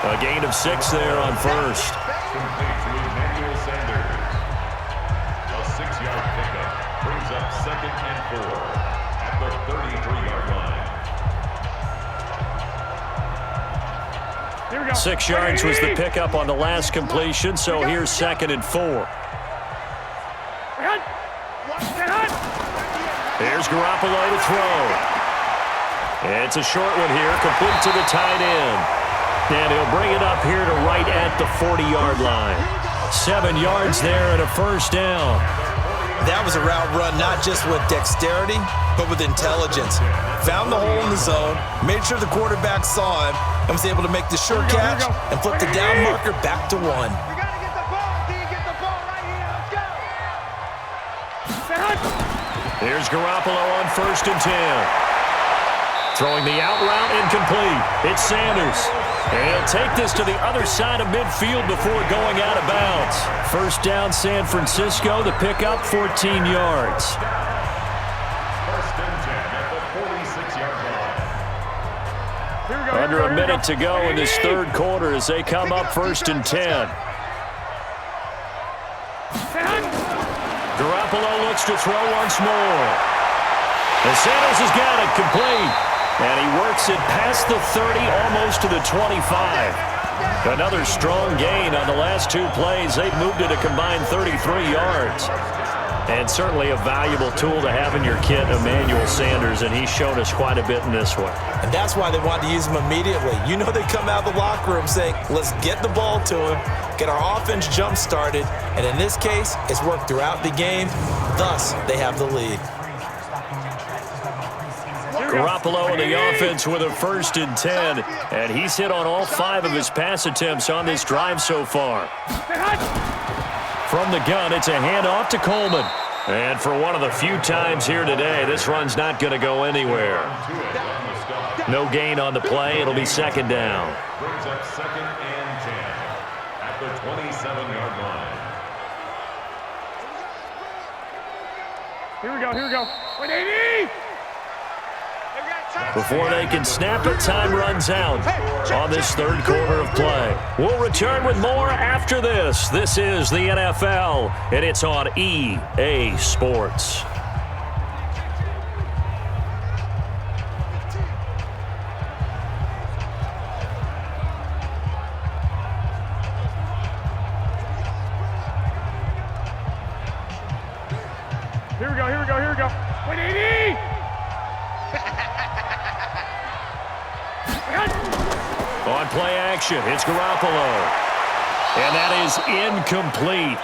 Speaker 2: A gain of 6 there on first.
Speaker 5: Complete to Emmanuel Sanders. A 6-yard pickup brings up second and 4 at the 33-yard line.
Speaker 2: 6 yards was the pickup on the last completion, so here's second and 4. Here's Garoppolo to throw. It's a short one here, complete to the tight end. And he'll bring it up here to right at the 40-yard line. 7 yards there and a first down.
Speaker 3: That was a route run not just with dexterity, but with intelligence. Found the hole in the zone, made sure the quarterback saw him, and was able to make the sure catch and flip the down marker back to 1.
Speaker 4: You gotta get the ball, D. Get the ball right here. Let's go.
Speaker 2: Here's Garoppolo on first and 10. Throwing the out route incomplete. It's Sanders. And he'll take this to the other side of midfield before going out of bounds. First down, San Francisco. The pickup, 14 yards.
Speaker 5: First and 10 at the 46-yard line.
Speaker 2: Under a minute to go in this third quarter as they come up first and 10. Garoppolo looks to throw once more. And Sanders has got it complete. And he works it past the 30, almost to the 25. Another strong gain on the last 2 plays. They've moved it a combined 33 yards. And certainly a valuable tool to have in your kit, Emmanuel Sanders, and he's shown us quite a bit in this one.
Speaker 3: And that's why they wanted to use him immediately. You know they come out of the locker room saying, let's get the ball to him, get our offense jump-started, and in this case, it's worked throughout the game. Thus, they have the lead.
Speaker 2: Garoppolo in the offense with a first and 10, and he's hit on all 5 of his pass attempts on this drive so far. From the gun, it's a handoff to Coleman. And for one of the few times here today, this run's not going to go anywhere. No gain on the play. It'll be second down.
Speaker 5: Brings up second and 10 at at the 27-yard line.
Speaker 4: Here we go. 180!
Speaker 2: Before they can snap it, time runs out on this third quarter of play. We'll return with more after this. This is the NFL, and it's on EA Sports.
Speaker 4: Here we go. 180!
Speaker 2: On play action, it's Garoppolo. And that is incomplete.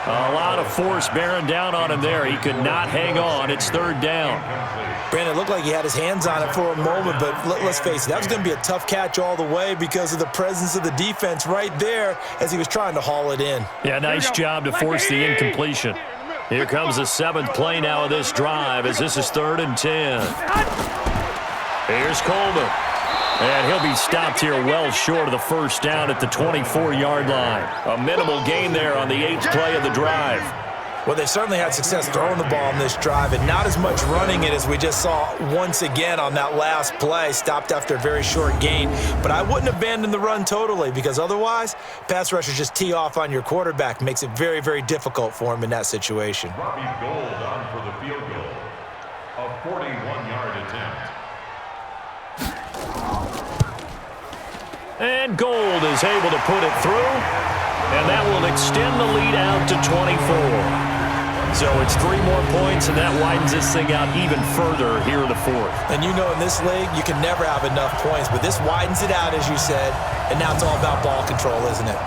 Speaker 2: A lot of force bearing down on him there. He could not hang on. It's third down.
Speaker 3: Brandon, it looked like he had his hands on it for a moment, but let's face it, that was going to be a tough catch all the way because of the presence of the defense right there as he was trying to haul it in.
Speaker 2: Yeah, nice job to force the incompletion. Here comes the seventh play now of this drive as this is 3rd and 10. Here's Coleman. And he'll be stopped here well short of the first down at the 24-yard line. A minimal gain there on the 8th play of the drive.
Speaker 3: Well, they certainly had success throwing the ball on this drive and not as much running it as we just saw once again on that last play. Stopped after a very short gain. But I wouldn't abandon the run totally because otherwise, pass rushers just tee off on your quarterback. Makes it very, very difficult for him in that situation.
Speaker 5: Robbie Gould on for the field goal. A 41-yard attempt.
Speaker 2: And Gould is able to put it through. And that will extend the lead out to 24. So it's 3 more points, and that widens this thing out even further here in the 4th.
Speaker 3: And you know in this league, you can never have enough points, but this widens it out, as you said, and now it's all about ball control, isn't it?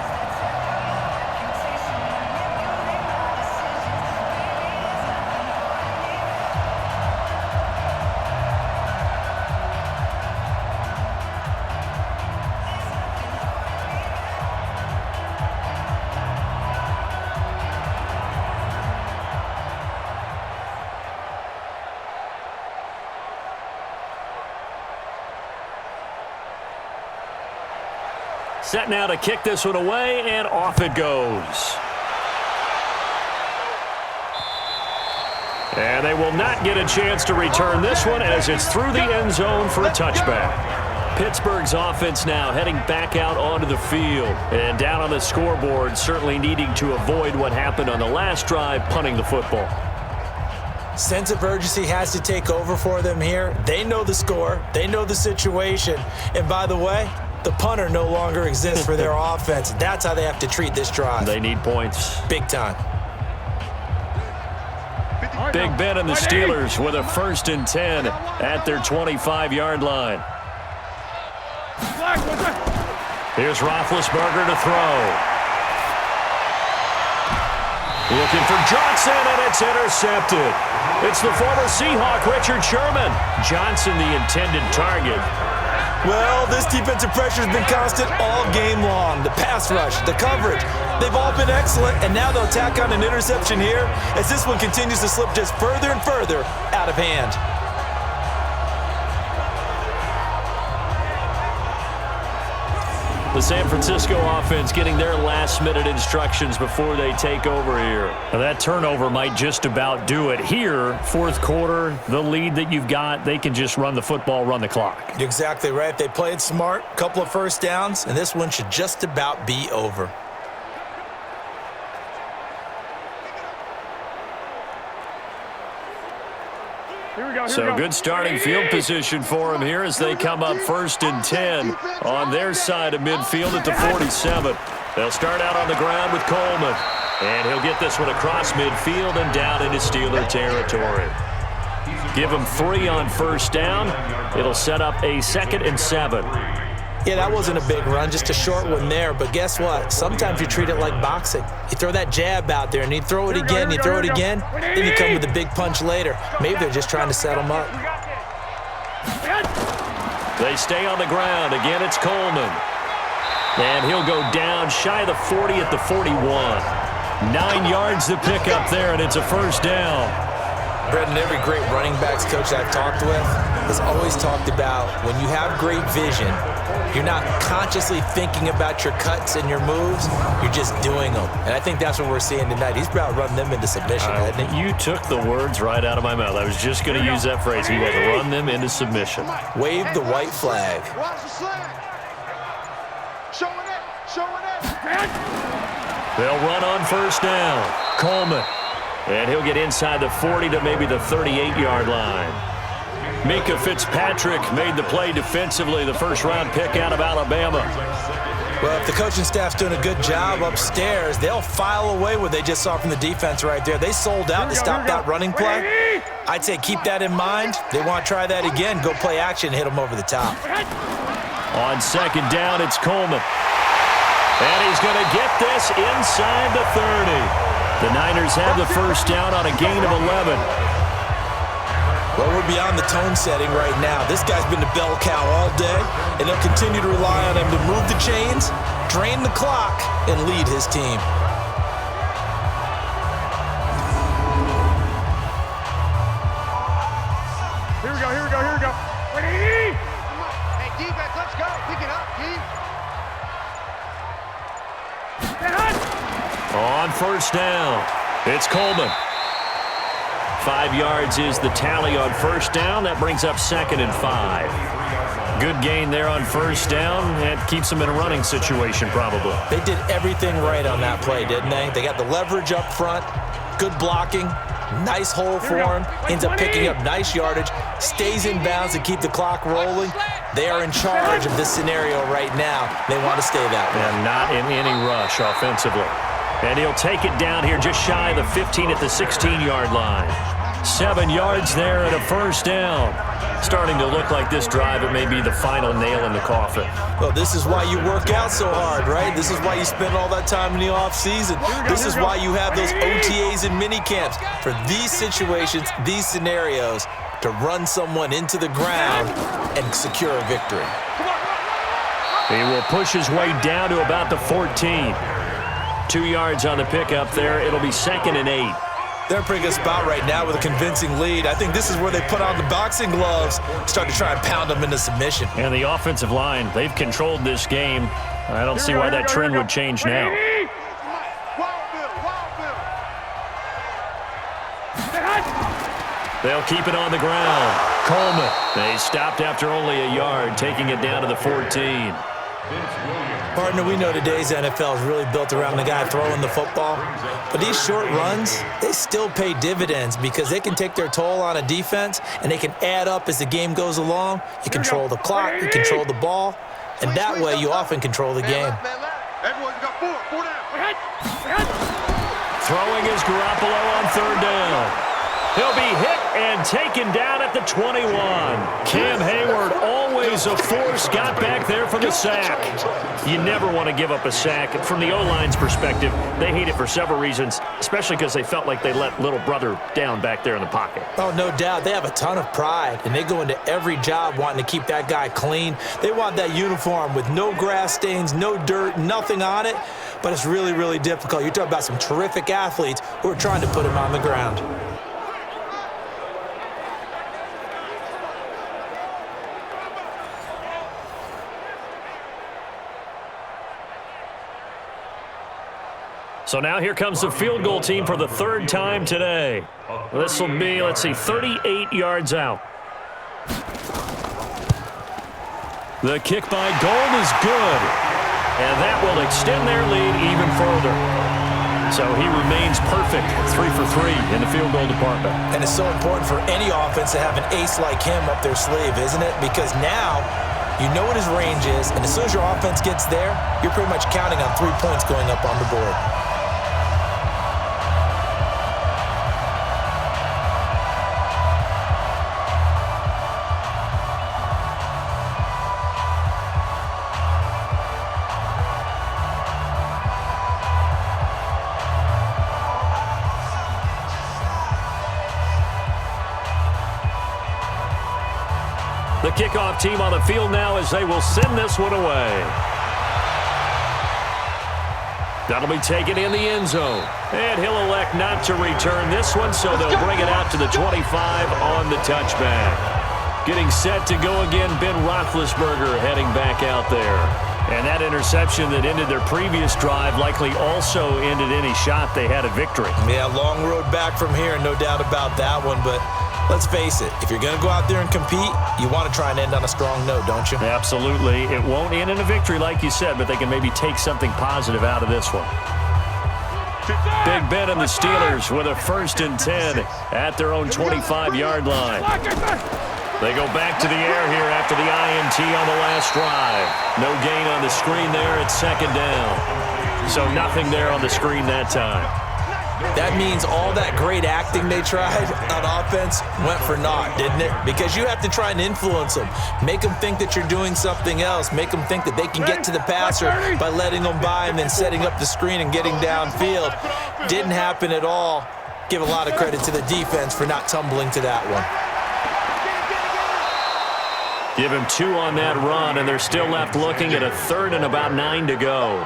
Speaker 2: Set now to kick this one away, and off it goes. And they will not get a chance to return this one as it's through the end zone for a touchback. Pittsburgh's offense now heading back out onto the field. And down on the scoreboard, certainly needing to avoid what happened on the last drive, punting the football.
Speaker 3: Sense of urgency has to take over for them here. They know the score. They know the situation. And by the way, the punter no longer exists for their offense. That's how they have to treat this drive.
Speaker 2: They need points.
Speaker 3: Big time.
Speaker 2: Big Ben and the Steelers with a 1st and 10 at their 25-yard line. Here's Roethlisberger to throw. Looking for Johnson, and it's intercepted. It's the former Seahawk, Richard Sherman. Johnson, the intended target.
Speaker 3: Well, this defensive pressure has been constant all game long. The pass rush, the coverage, they've all been excellent, and now they'll tack on an interception here as this one continues to slip just further and further out of hand.
Speaker 2: The San Francisco offense getting their last-minute instructions before they take over here. Now that turnover might just about do it. Here, 4th quarter, the lead that you've got, they can just run the football, run the clock.
Speaker 3: You're exactly right. They played smart, couple of first downs, and this one should just about be over.
Speaker 2: So good starting field position for them here as they come up 1st and 10 on their side of midfield at the 47. They'll start out on the ground with Coleman. And he'll get this one across midfield and down into Steeler territory. Give him 3 on 1st down. It'll set up a 2nd and 7.
Speaker 3: Yeah, that wasn't a big run, just a short one there. But guess what? Sometimes you treat it like boxing. You throw that jab out there, and you throw it again, you throw it again, then you come with a big punch later. Maybe they're just trying to set them up.
Speaker 2: They stay on the ground. Again, it's Coleman. And he'll go down shy of the 40 at the 41. 9 yards to pick up there, and it's a 1st down.
Speaker 3: Brendan, every great running backs coach I've talked with, has always talked about when you have great vision, you're not consciously thinking about your cuts and your moves, you're just doing them. And I think that's what we're seeing tonight. He's about to run them into submission, hasn't he?
Speaker 2: You took the words right out of my mouth. I was just going to use that phrase. He had to run them into submission.
Speaker 3: Wave the white flag.
Speaker 4: Watch the slam. Showing it. Showing it.
Speaker 2: They'll run on first down. Coleman. And he'll get inside the 40 to maybe the 38-yard line. Mika Fitzpatrick made the play defensively, the first-round pick out of Alabama.
Speaker 3: Well, if the coaching staff's doing a good job upstairs, they'll file away what they just saw from the defense right there. They sold out to stop that running play. I'd say keep that in mind. They want to try that again. Go play action, hit them over the top.
Speaker 2: On second down, it's Coleman. And he's going to get this inside the 30. The Niners have the first down on a gain of 11.
Speaker 3: Well, we're beyond the tone setting right now. This guy's been the bell cow all day, and they'll continue to rely on him to move the chains, drain the clock, and lead his team.
Speaker 4: Here we go, here we go, here we go. Ready? Hey, defense, let's go. Pick it up, D.
Speaker 2: On first down, it's Coleman. 5 yards is the tally on first down. That brings up 2nd and 5. Good gain there on first down. That keeps them in a running situation probably.
Speaker 3: They did everything right on that play, didn't they? They got the leverage up front, good blocking, nice hole for him, ends up picking up nice yardage, stays in bounds to keep the clock rolling. They are in charge of this scenario right now. They want to stay that way.
Speaker 2: And not in any rush offensively. And he'll take it down here just shy of the 15 at the 16-yard line. 7 yards there and a first down. Starting to look like this drive, it may be the final nail in the coffin.
Speaker 3: Well, this is why you work out so hard, right? This is why you spend all that time in the offseason. This is why you have those OTAs and mini camps. For these situations, these scenarios, to run someone into the ground and secure a victory.
Speaker 2: He will push his way down to about the 14. 2 yards on the pickup there. It'll be 2nd and 8.
Speaker 3: They're in a pretty good spot right now with a convincing lead. I think this is where they put on the boxing gloves, start to try and pound them into submission.
Speaker 2: And the offensive line, they've controlled this game. I don't see why that trend would change now. They'll keep it on the ground. Coleman. They stopped after only a yard, taking it down to the 14.
Speaker 3: Partner, we know today's NFL is really built around the guy throwing the football. But these short runs, they still pay dividends because they can take their toll on a defense and they can add up as the game goes along. You control the clock, you control the ball, and that way you often control the game.
Speaker 4: Everyone's got four down.
Speaker 2: Throwing is Garoppolo on third down. He'll be hit and taken down at the 21. Cam Hayward, always a force, got back there for the sack. You never want to give up a sack. From the O-line's perspective, they hate it for several reasons, especially because they felt like they let little brother down back there in the pocket.
Speaker 3: Oh, no doubt. They have a ton of pride, and they go into every job wanting to keep that guy clean. They want that uniform with no grass stains, no dirt, nothing on it, but it's really, really difficult. You're talking about some terrific athletes who are trying to put him on the ground.
Speaker 2: So now here comes the field goal team for the third time today. This will be, 38 yards out. The kick by Gold is good. And that will extend their lead even further. So he remains perfect, 3 for 3 in the field goal department.
Speaker 3: And it's so important for any offense to have an ace like him up their sleeve, isn't it? Because now you know what his range is, and as soon as your offense gets there, you're pretty much counting on 3 points going up on the board.
Speaker 2: The kickoff team on the field now as they will send this one away. That'll be taken in the end zone. And he'll elect not to return this one, so they'll bring it out to the 25 on the touchback. Getting set to go again, Ben Roethlisberger heading back out there. And that interception that ended their previous drive likely also ended any shot they had at victory.
Speaker 3: Yeah, long road back from here, no doubt about that one. But let's face it, if you're going to go out there and compete, you want to try and end on a strong note, don't you?
Speaker 2: Absolutely. It won't end in a victory like you said, but they can maybe take something positive out of this one. Big Ben and the Steelers with a 1st and 10 at their own 25-yard line. They go back to the air here after the INT on the last drive. No gain on the screen there. It's 2nd down. So nothing there on the screen that time.
Speaker 3: That means all that great acting they tried on offense went for naught, didn't it? Because you have to try and influence them. Make them think that you're doing something else. Make them think that they can get to the passer by letting them by and then setting up the screen and getting downfield. Didn't happen at all. Give a lot of credit to the defense for not tumbling to that one.
Speaker 2: Give him 2 on that run, and they're still left looking at a 3rd and about 9 to go.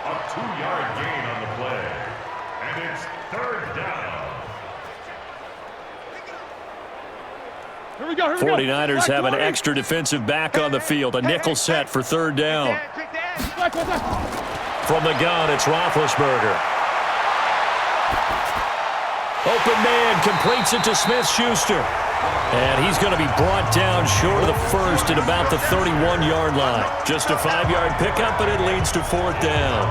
Speaker 5: A 2-yard gain on the play. And it's 3rd down.
Speaker 4: Here we go.
Speaker 2: 49ers have an extra defensive back on the field. A nickel set for 3rd down. From the gun, it's Roethlisberger. Open man completes it to Smith-Schuster. And he's going to be brought down short of the 1st at about the 31-yard line. Just a 5-yard pickup, but it leads to 4th down.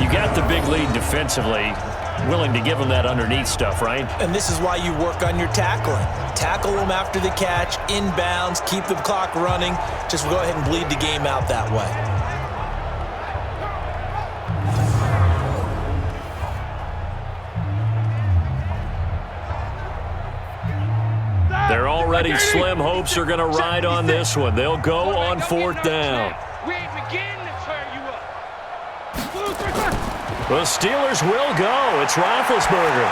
Speaker 2: You got the big lead defensively. Willing to give them that underneath stuff, right?
Speaker 3: And this is why you work on your tackling. Tackle them after the catch, inbounds, keep the clock running. Just go ahead and bleed the game out that way.
Speaker 2: They're already slim hopes are going to ride on this one. They'll go on 4th down.
Speaker 4: We ain't beginning to turn you up.
Speaker 2: The Steelers will go. It's Roethlisberger.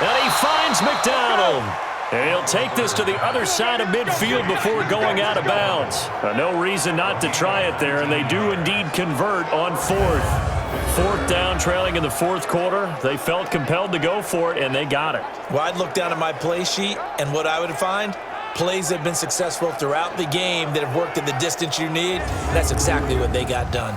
Speaker 2: And he finds McDonald. And he'll take this to the other side of midfield before going out of bounds. No reason not to try it there, and they do indeed convert on 4th. 4th down, trailing in the 4th quarter. They felt compelled to go for it, and they got it.
Speaker 3: Well, I'd look down at my play sheet, and what I would find, plays that have been successful throughout the game that have worked at the distance you need, and that's exactly what they got done.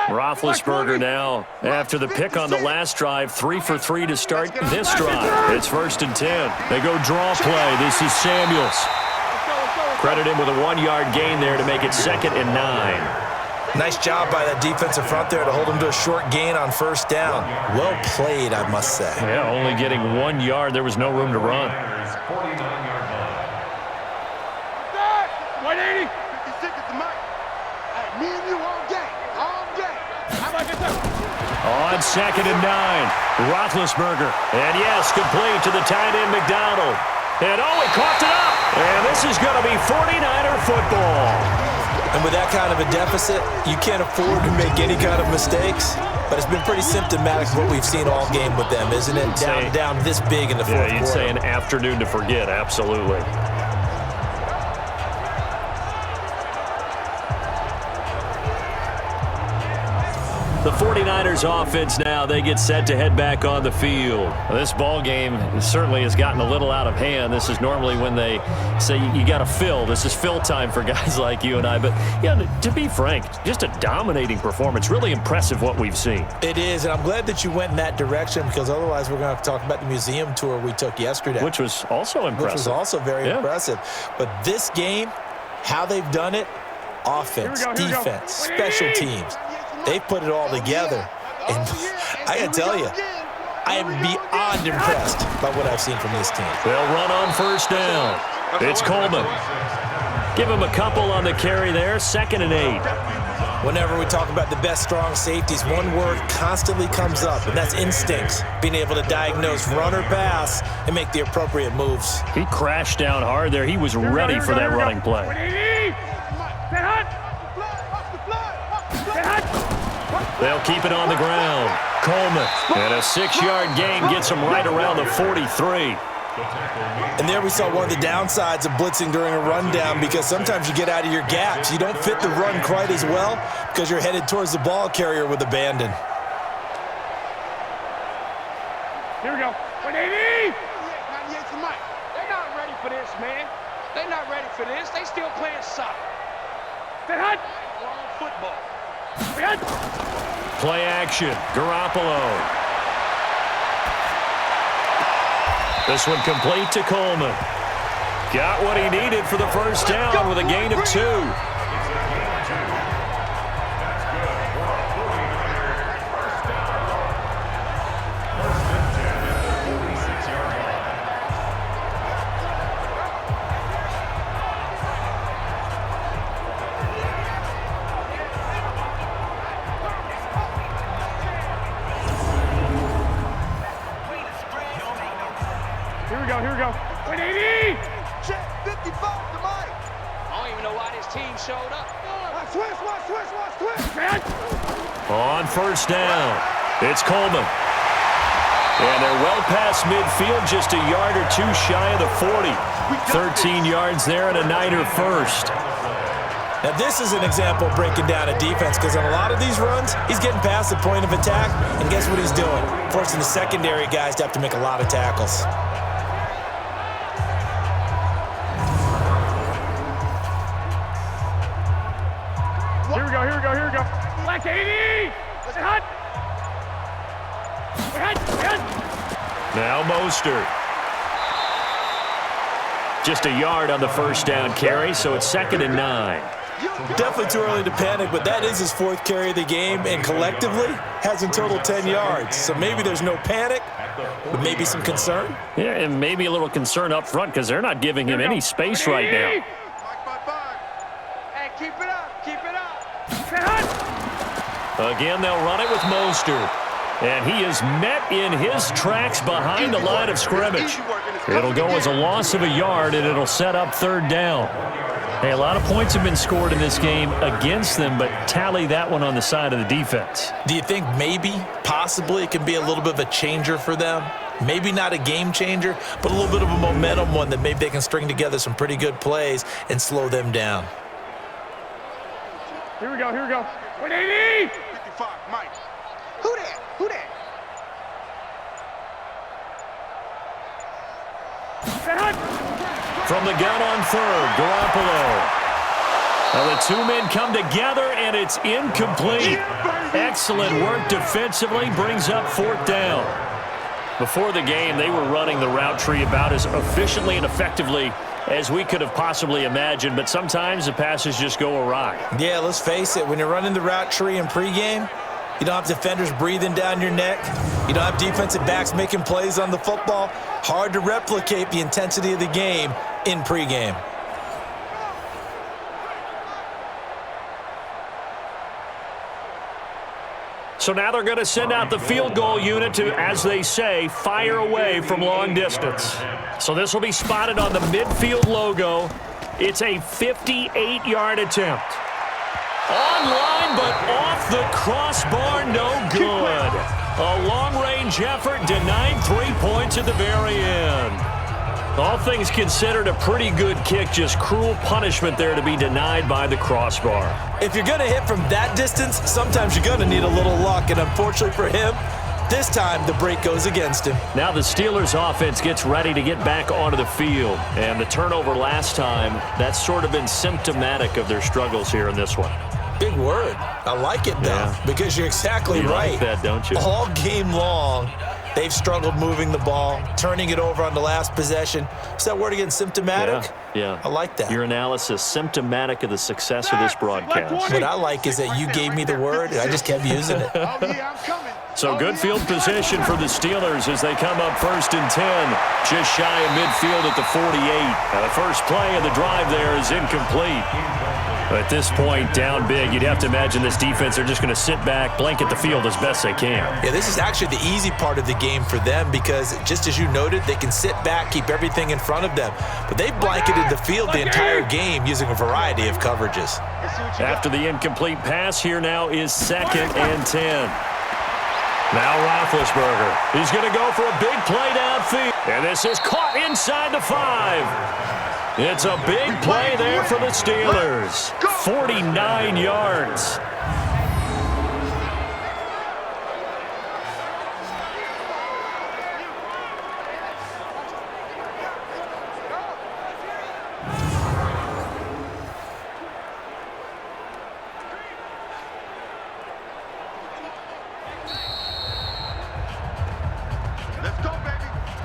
Speaker 2: Roethlisberger now, after the pick on the last drive, 3 for 3 to start this drive. It's 1st and 10. They go draw play. This is Samuels. Credit him with a 1-yard gain there to make it 2nd and 9.
Speaker 3: Nice job by that defensive front there to hold him to a short gain on 1st down. Well played, I must say.
Speaker 2: Yeah, only getting 1 yard. There was no room to run.
Speaker 5: 49-yard line.
Speaker 4: 180. 56 is the mic. Hey, me and you all day. All day. How about this?
Speaker 2: On 2nd and 9, Roethlisberger. And yes, complete to the tight end McDonald. And oh, he coughed it up. And this is going to be 49er football.
Speaker 3: And with that kind of a deficit, you can't afford to make any kind of mistakes. But it's been pretty symptomatic of what we've seen all game with them, isn't it? Down this big in the 4th quarter.
Speaker 2: Yeah, you'd say an afternoon to forget, absolutely. The 49ers offense now, they get set to head back on the field. This ball game certainly has gotten a little out of hand. This is normally when they say you got to fill. This is fill time for guys like you and I. But, yeah, to be frank, just a dominating performance. Really impressive what we've seen.
Speaker 3: It is, and I'm glad that you went in that direction because otherwise we're going to have to talk about the museum tour we took yesterday.
Speaker 2: Which was also impressive.
Speaker 3: Which was also very impressive. But this game, how they've done it, offense, defense, special teams. They've put it all together. And I got to tell you, I am beyond impressed by what I've seen from this team.
Speaker 2: They'll run on 1st down. It's Coleman. Give him a couple on the carry there. 2nd and 8.
Speaker 3: Whenever we talk about the best strong safeties, one word constantly comes up, and that's instincts. Being able to diagnose run or pass and make the appropriate moves.
Speaker 2: He crashed down hard there. He was ready for that running play. They'll keep it on the ground. Coleman. And a 6-yard gain gets him right around the 43.
Speaker 3: And there we saw one of the downsides of blitzing during a rundown because sometimes you get out of your gaps. You don't fit the run quite as well because you're headed towards the ball carrier with abandon.
Speaker 4: Here we go. 180! 98 to Mike. They're not ready for this, man. They're not ready for this. They still playing soccer. Get hot. Wrong football.
Speaker 2: Play action. Garoppolo. This one complete to Coleman. Got what he needed for the first down with a gain of 2.
Speaker 4: Here we go. 180! Check 55 to Mike. I don't even know why this team showed up. Switch.
Speaker 2: On first down, it's Coleman. And they're well past midfield, just a yard or 2 shy of the 40. 13 yards there and a Niner first.
Speaker 3: Now, this is an example of breaking down a defense because on a lot of these runs, he's getting past the point of attack, and guess what he's doing? Forcing the secondary guys to have to make a lot of tackles.
Speaker 4: Here we go. Black 80! Let's hot!
Speaker 2: Now Mostert. Just a yard on the first down carry, so it's 2nd and 9.
Speaker 3: Definitely too early to panic, but that is his 4th carry of the game, and collectively has in total 10 yards. So maybe there's no panic, but maybe some concern.
Speaker 2: Yeah, and maybe a little concern up front because they're not giving him any space right now.
Speaker 4: Hey, keep it up.
Speaker 2: Again, they'll run it with Mostert. And he is met in his tracks behind the line of scrimmage. It'll go as a loss of a yard, and it'll set up 3rd down. Hey, a lot of points have been scored in this game against them, but tally that one on the side of the defense.
Speaker 3: Do you think possibly, it can be a little bit of a changer for them? Maybe not a game changer, but a little bit of a momentum one that maybe they can string together some pretty good plays and slow them down.
Speaker 4: Here we go. 180! 55, Mike. Who that?
Speaker 2: From the gun on 3rd, Garoppolo. Now the 2 men come together, and it's incomplete. Excellent work defensively, brings up 4th down. Before the game, they were running the route tree about as efficiently and effectively as we could have possibly imagined, but sometimes the passes just go awry.
Speaker 3: Yeah, let's face it, when you're running the route tree in pregame, you don't have defenders breathing down your neck. You don't have defensive backs making plays on the football. Hard to replicate the intensity of the game in pregame.
Speaker 2: So now they're going to send out the field goal unit to, as they say, fire away from long distance. So this will be spotted on the midfield logo. It's a 58-yard attempt. Online, but off the crossbar, no good. A long-range effort denied 3 points at the very end. All things considered, a pretty good kick, just cruel punishment there to be denied by the crossbar.
Speaker 3: If you're going to hit from that distance, sometimes you're going to need a little luck, and unfortunately for him, this time the break goes against him.
Speaker 2: Now the Steelers offense gets ready to get back onto the field, and the turnover last time, that's sort of been symptomatic of their struggles here in this one.
Speaker 3: Big word. I like it, though, because you're exactly right.
Speaker 2: You like that, don't you?
Speaker 3: All game long, they've struggled moving the ball, turning it over on the last possession. Is that word again, symptomatic?
Speaker 2: Yeah.
Speaker 3: I like that.
Speaker 2: Your analysis, symptomatic of the success of this broadcast.
Speaker 3: What I like is that you gave me the word, and I just kept using it.
Speaker 2: So good field position for the Steelers as they come up 1st and 10, just shy of midfield at the 48. Now the first play of the drive there is incomplete. At this point, down big, you'd have to imagine this defense are just going to sit back, blanket the field as best they can.
Speaker 3: Yeah, this is actually the easy part of the game for them because, just as you noted, they can sit back, keep everything in front of them. But they've blanketed the field the entire game using a variety of coverages.
Speaker 2: After the incomplete pass, here now is 2nd and 10. Now Roethlisberger. He's going to go for a big play downfield. And this is caught inside the 5. It's a big play there for the Steelers. 49 yards.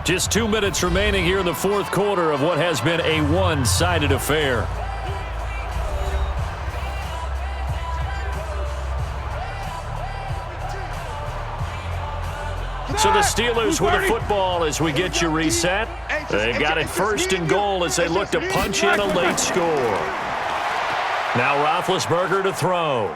Speaker 2: Just 2 minutes remaining here in the fourth quarter of what has been a one-sided affair. So the Steelers with the football as we get you reset. They got it first and goal as they look to punch in a late score. Now Roethlisberger to throw.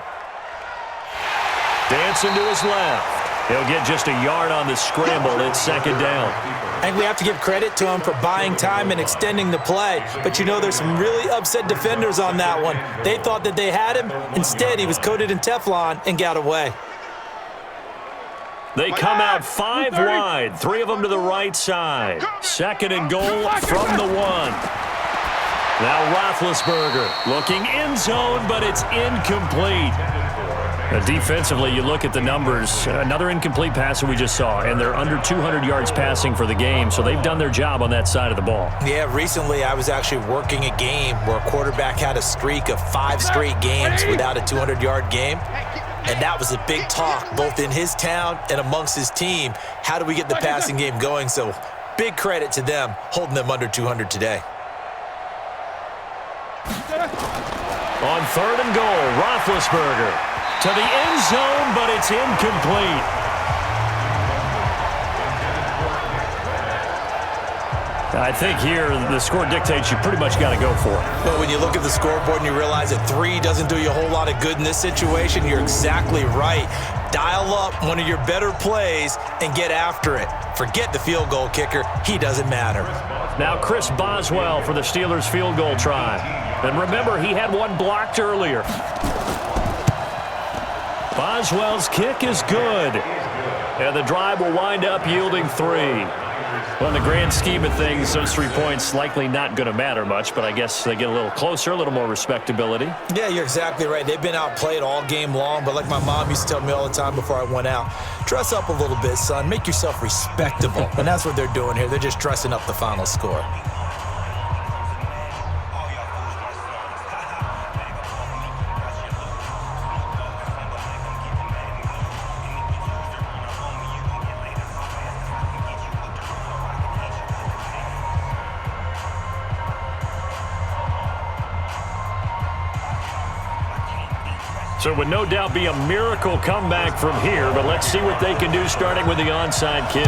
Speaker 2: Dancing to his left. He'll get just a yard on the scramble. It's second down.
Speaker 3: I think we have to give credit to him for buying time and extending the play. But you know there's some really upset defenders on that one. They thought that they had him. Instead, he was coated in Teflon and got away.
Speaker 2: They come out 5 wide, 3 of them to the right side. Second and goal from the 1. Now Roethlisberger looking end zone, but it's incomplete. Defensively, you look at the numbers. Another incomplete pass that we just saw, and they're under 200 yards passing for the game, so they've done their job on that side of the ball.
Speaker 3: Yeah, recently I was actually working a game where a quarterback had a streak of 5 straight games without a 200-yard game. And that was a big talk, both in his town and amongst his team. How do we get the passing game going? So big credit to them, holding them under 200 today.
Speaker 2: On third and goal, Roethlisberger to the end zone, but it's incomplete. I think here the score dictates you pretty much got to go for it.
Speaker 3: But when you look at the scoreboard and you realize that 3 doesn't do you a whole lot of good in this situation, you're exactly right. Dial up one of your better plays and get after it. Forget the field goal kicker. He doesn't matter.
Speaker 2: Now Chris Boswell for the Steelers field goal try. And remember, he had one blocked earlier. Boswell's kick is good. And the drive will wind up yielding 3. Well, in the grand scheme of things, those 3 points likely not going to matter much, but I guess they get a little closer, a little more respectability.
Speaker 3: Yeah, you're exactly right. They've been outplayed all game long, but like my mom used to tell me all the time before I went out, dress up a little bit, son. Make yourself respectable. And that's what they're doing here. They're just dressing up the final score.
Speaker 2: So it would no doubt be a miracle comeback from here, but let's see what they can do starting with the onside kick.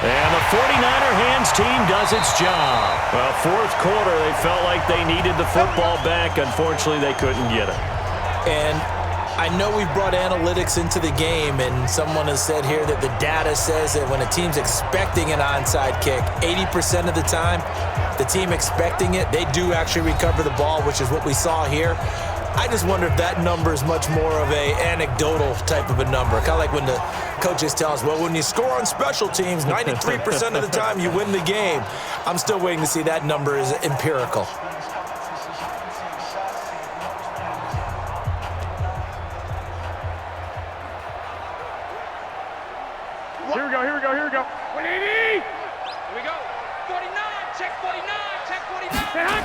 Speaker 2: And the 49er hands team does its job. Well, fourth quarter, they felt like they needed the football back. Unfortunately, they couldn't get it.
Speaker 3: And I know we've brought analytics into the game, and someone has said here that the data says that when a team's expecting an onside kick, 80% of the time, the team expecting it, they do actually recover the ball, which is what we saw here. I just wonder if that number is much more of a anecdotal type of a number. Kind of like when the coaches tell us, well, when you score on special teams, 93% of the time you win the game. I'm still waiting to see that number is empirical.
Speaker 4: Here we go. 180! Here we go. 49, check 49, check 49.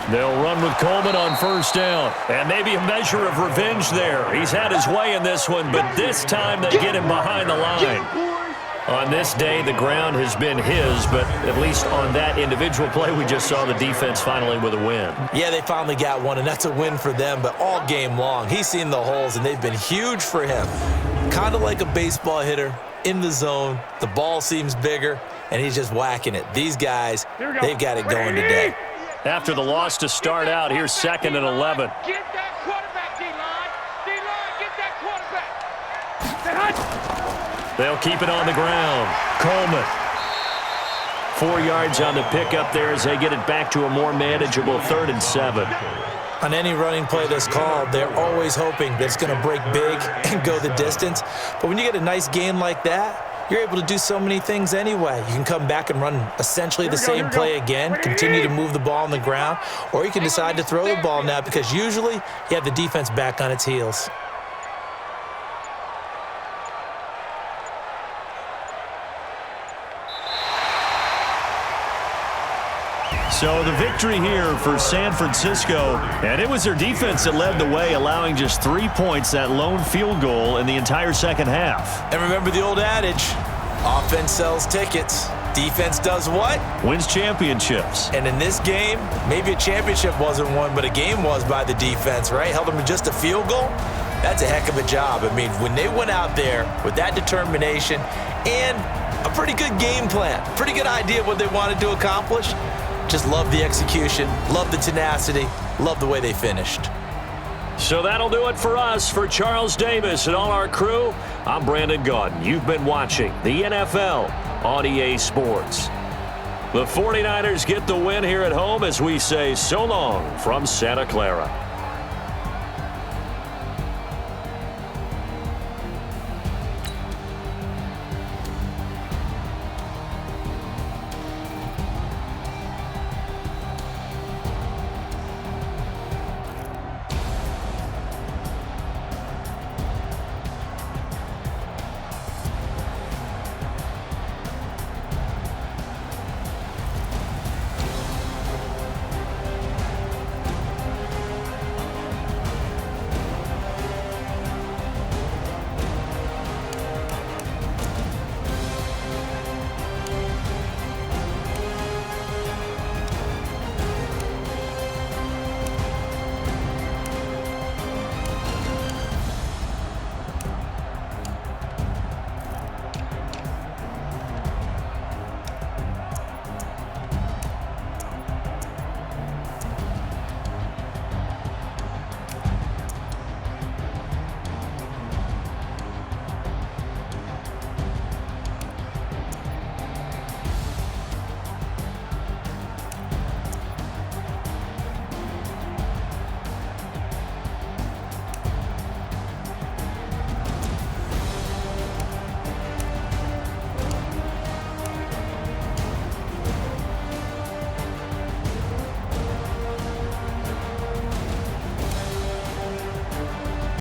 Speaker 2: They'll run with Coleman on first down. And maybe a measure of revenge there. He's had his way in this one, but this time they get him behind the line. On this day, the ground has been his, but at least on that individual play, we just saw the defense finally with a win.
Speaker 3: Yeah, they finally got one, and that's a win for them, but all game long, he's seen the holes, and they've been huge for him. Kind of like a baseball hitter in the zone. The ball seems bigger, and he's just whacking it. These guys, they've got it going today.
Speaker 2: After the loss to start out, here's 2nd and 11.
Speaker 4: Get that quarterback, D-line. D-line, get that quarterback.
Speaker 2: They'll keep it on the ground. Coleman. 4 yards on the pickup there as they get it back to a more manageable 3rd and 7.
Speaker 3: On any running play that's called, they're always hoping that it's going to break big and go the distance. But when you get a nice gain like that, you're able to do so many things anyway. You can come back and run essentially the same play again, continue to move the ball on the ground, or you can decide to throw the ball now because usually you have the defense back on its heels.
Speaker 2: So the victory here for San Francisco, and it was their defense that led the way, allowing just 3 points, that lone field goal in the entire second half.
Speaker 3: And remember the old adage, Offense sells tickets. Defense does what?
Speaker 2: Wins championships.
Speaker 3: And in this game, maybe a championship wasn't won, but a game was by the defense, right? Held them to just a field goal. That's a heck of a job. I mean, when they went out there with that determination and a pretty good game plan, pretty good idea of what they wanted to accomplish, just love the execution, love the tenacity, love the way they finished.
Speaker 2: So that'll do it for us. For Charles Davis and all our crew, I'm Brandon Gaudin. You've been watching the NFL on EA Sports. The 49ers get the win here at home as we say so long from Santa Clara.